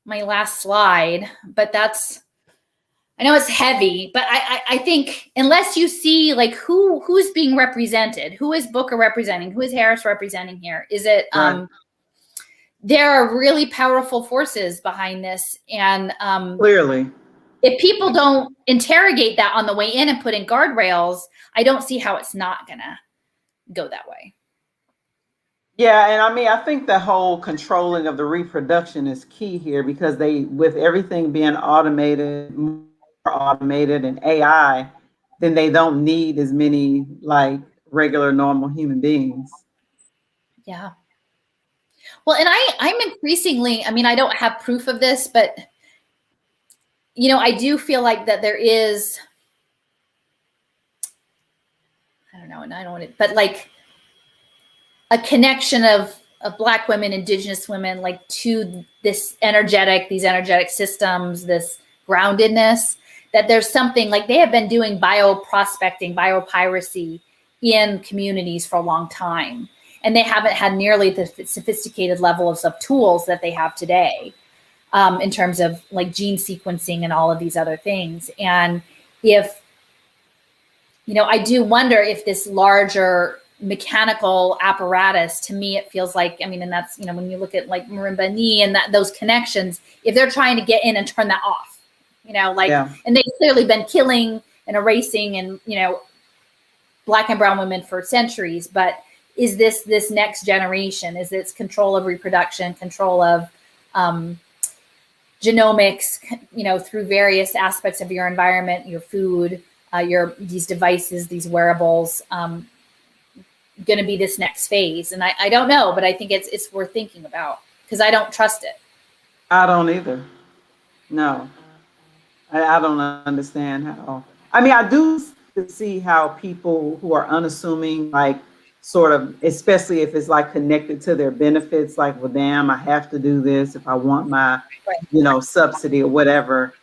my last slide, but I know it's heavy, but I think unless you see like who's being represented, who is Booker representing, who is Harris representing here, is it Right. there are really powerful forces behind this, and Clearly. if people don't interrogate that on the way in and put in guardrails, I don't see how it's not gonna go that way. Yeah, and I mean, I think the whole controlling of the reproduction is key here because with everything being automated, more automated and AI, then they don't need as many like regular normal human beings. Yeah. Well, and I'm increasingly, I mean, I don't have proof of this, but you know, I do feel like that there is, I don't know, and I don't want to, but like a connection of Black women, Indigenous women, like to these energetic systems, this groundedness, that there's something like they have been doing bioprospecting, biopiracy in communities for a long time. And they haven't had nearly the sophisticated levels of tools that they have today in terms of like gene sequencing and all of these other things. And if, you know, I do wonder if this larger mechanical apparatus, to me, it feels like, I mean, and that's, you know, when you look at like Marimba Ni and those connections, if they're trying to get in and turn that off, you know, like, yeah. And they've clearly been killing and erasing and, you know, Black and brown women for centuries, but is this next generation, is this control of reproduction, control of genomics, you know, through various aspects of your environment, your food, these devices, these wearables, going to be this next phase? And I don't know, but I think it's worth thinking about because I don't trust it. I don't either. No, I don't understand how. I mean, I do see how people who are unassuming, like sort of, especially if it's like connected to their benefits, like, well, damn, I have to do this if I want my, you know, subsidy or whatever.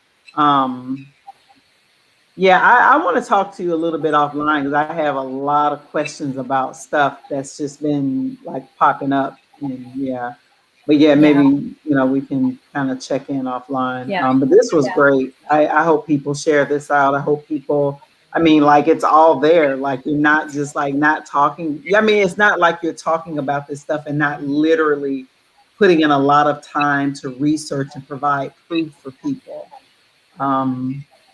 Yeah, I want to talk to you a little bit offline because I have a lot of questions about stuff that's just been like popping up. And yeah, but yeah, maybe, you know, we can kind of check in offline. Yeah. But this was great. I hope people share this out. I hope people, I mean, like it's all there. Like you're not just like not talking. I mean, it's not like you're talking about this stuff and not literally putting in a lot of time to research and provide proof for people.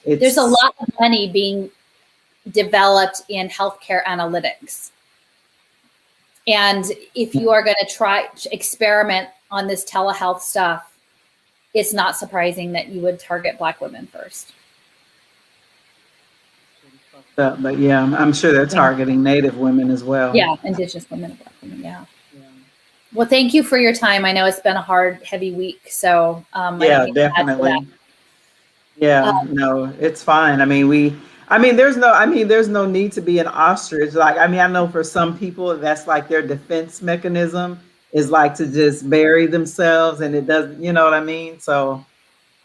There's a lot of money being developed in healthcare analytics. And if you are going to try to experiment on this telehealth stuff, it's not surprising that you would target Black women first. But yeah, I'm sure they're targeting Native women as well. Yeah, Indigenous women and Black women, yeah. Well, thank you for your time. I know it's been a hard, heavy week. So yeah, definitely. Yeah, no, it's fine. I mean, there's no need to be an ostrich. Like, I mean, I know for some people that's like their defense mechanism is like to just bury themselves and it doesn't, you know what I mean? So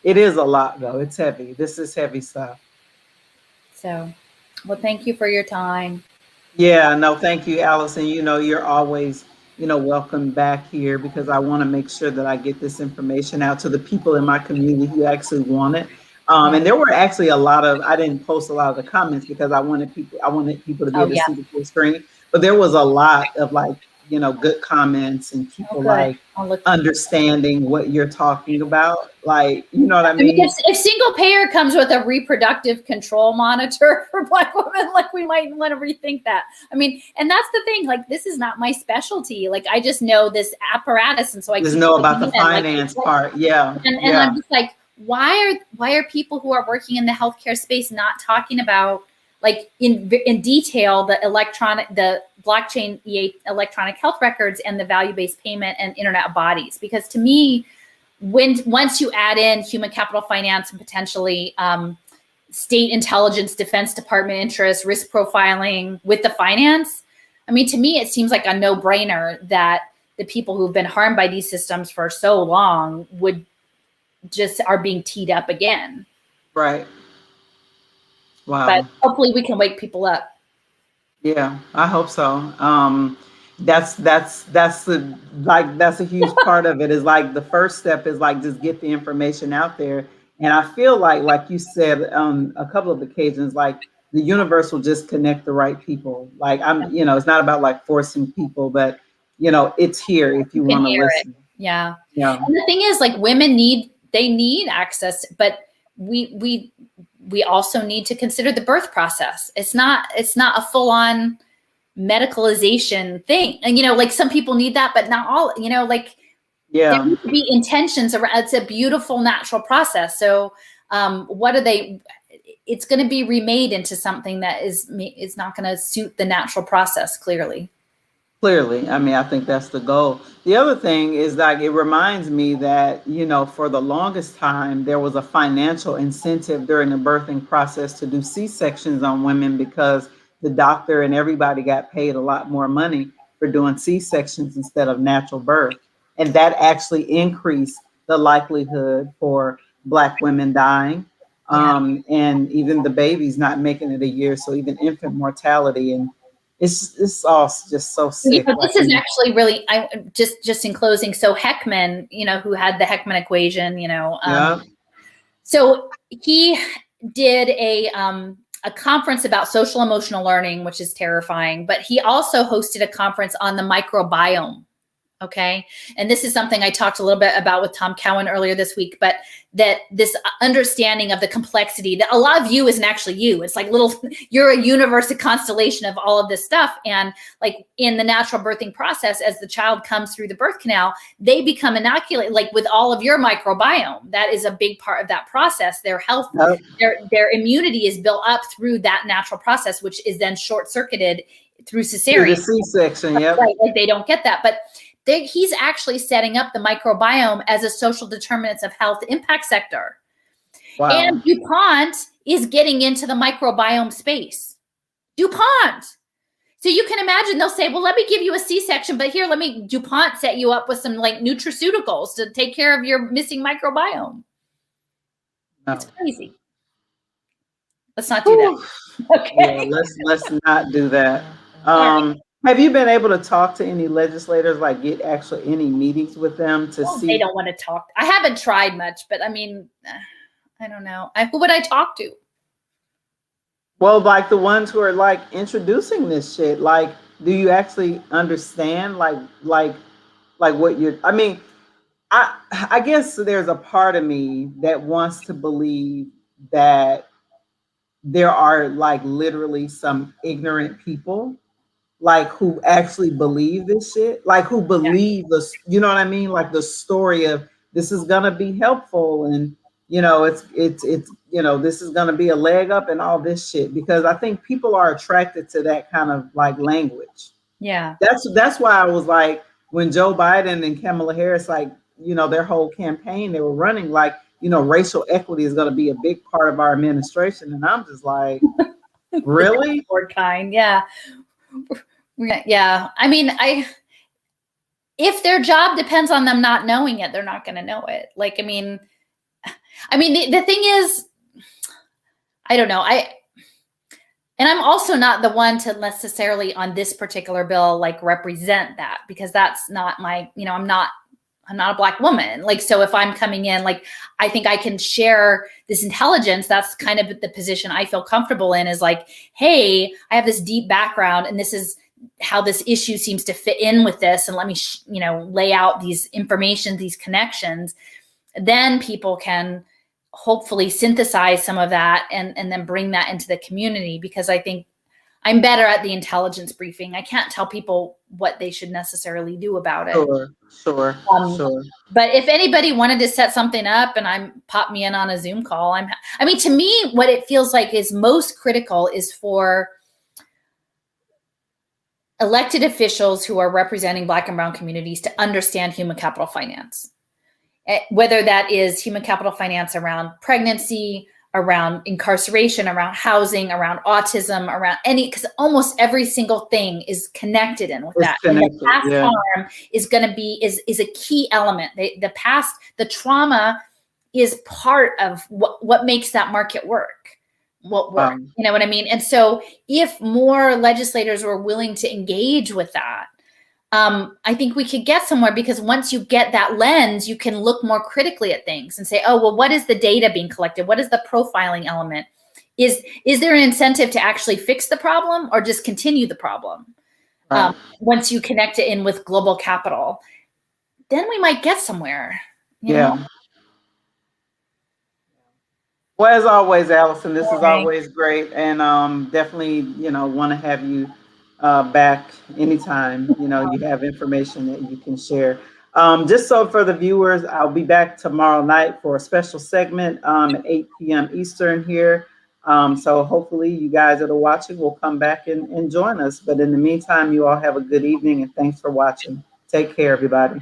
it is a lot though. It's heavy. This is heavy stuff. So, well, thank you for your time. Yeah, no, thank you, Allison. You know, you're always, you know, welcome back here because I want to make sure that I get this information out to the people in my community who actually want it. And there were actually I didn't post a lot of the comments because I wanted people to be able to see the full screen, but there was a lot of like, you know, good comments and people like understanding what you're talking about. Like, you know what I mean? If single payer comes with a reproductive control monitor for Black women, like we might want to rethink that. I mean, and that's the thing, like, this is not my specialty. Like, I just know this apparatus. And so I just know about the finance part. Yeah. And I'm just like, why are people who are working in the healthcare space not talking about like in detail the blockchain electronic health records and the value-based payment and internet of bodies? Because to me, once you add in human capital finance and potentially state intelligence, Defense Department interest, risk profiling with the finance, I mean, to me, it seems like a no-brainer that the people who've been harmed by these systems for so long are being teed up again. Right. Wow. But hopefully we can wake people up. Yeah, I hope so. that's the like that's a huge part of it, is like the first step is like just get the information out there. And I feel like you said on a couple of occasions, like the universe will just connect the right people. Like it's not about like forcing people, but it's here if you You can want to hear it. listen. Yeah. Yeah. And the thing is, like, women need access, but we also need to consider the birth process. It's not a full on medicalization thing. And, like some people need that, but not all, like there need to be intentions around. It's a beautiful natural process. So what are they? It's going to be remade into something that is not going to suit the natural process. Clearly, I mean, I think that's the goal. The other thing is like, it reminds me that, for the longest time, there was a financial incentive during the birthing process to do C-sections on women, because the doctor and everybody got paid a lot more money for doing C-sections instead of natural birth. And that actually increased the likelihood for Black women dying, and even the babies not making it a year. So even infant mortality, and it's all just so sick. This is actually really, just in closing. So Heckman, who had the Heckman equation, so he did a conference about social emotional learning, which is terrifying, but he also hosted a conference on the microbiome. Okay. And this is something I talked a little bit about with Tom Cowan earlier this week, but that this understanding of the complexity that a lot of you isn't actually you. It's like you're a universe, a constellation of all of this stuff. And like in the natural birthing process, as the child comes through the birth canal, they become inoculated, like with all of your microbiome. That is a big part of that process. Their health, their immunity is built up through that natural process, which is then short circuited through cesarean. The C-section, yeah. Right, like they don't get that. But he's actually setting up the microbiome as a social determinants of health impact sector. Wow. And DuPont is getting into the microbiome space. DuPont. So you can imagine they'll say, well, let me give you a C-section, but here, let me DuPont set you up with some like nutraceuticals to take care of your missing microbiome. No. It's crazy. Let's not do that. Okay. Yeah, let's not do that. Have you been able to talk to any legislators, like get actually any meetings with them to see? They don't want to talk. I haven't tried much, but I mean, I don't know. Who would I talk to? Well, like the ones who are like introducing this shit. Like, do you actually understand like what you're? I mean, I guess there's a part of me that wants to believe that there are like literally some ignorant people, like who actually believe this shit, like who believe this, you know what I mean? Like the story of this is gonna be helpful, and it's this is gonna be a leg up and all this shit, because I think people are attracted to that kind of like language. Yeah. That's why I was like, when Joe Biden and Kamala Harris, like, their whole campaign, they were running like, racial equity is gonna be a big part of our administration. And I'm just like, really? Or kind, yeah. Yeah. I mean, if their job depends on them not knowing it, they're not going to know it. Like, I mean, the thing is, I don't know. And I'm also not the one to necessarily on this particular bill, like represent that, because that's not my, I'm not a Black woman. Like, so if I'm coming in, like, I think I can share this intelligence. That's kind of the position I feel comfortable in, is like, hey, I have this deep background and this is how this issue seems to fit in with this. And let me, lay out these information, these connections. Then people can hopefully synthesize some of that and then bring that into the community, because I think I'm better at the intelligence briefing. I can't tell people what they should necessarily do about it. Sure. But if anybody wanted to set something up and pop me in on a Zoom call, to me, what it feels like is most critical is for elected officials who are representing Black and brown communities to understand human capital finance, whether that is human capital finance around pregnancy, around incarceration, around housing, around autism, around because almost every single thing is connected in with that. And the past harm is going to be, is a key element. The trauma is part of what makes that market work. You know what I mean? And so if more legislators were willing to engage with that, I think we could get somewhere, because once you get that lens, you can look more critically at things and say, oh, well, what is the data being collected? What is the profiling element? Is there an incentive to actually fix the problem or just continue the problem? Right. Once you connect it in with global capital, then we might get somewhere. You know? Well, as always, Allison, this is Right. always great, and definitely, want to have you back anytime. You have information that you can share. Just so for the viewers, I'll be back tomorrow night for a special segment at 8 p.m. Eastern here. So hopefully you guys that are watching will come back and join us. But in the meantime, you all have a good evening, and thanks for watching. Take care, everybody.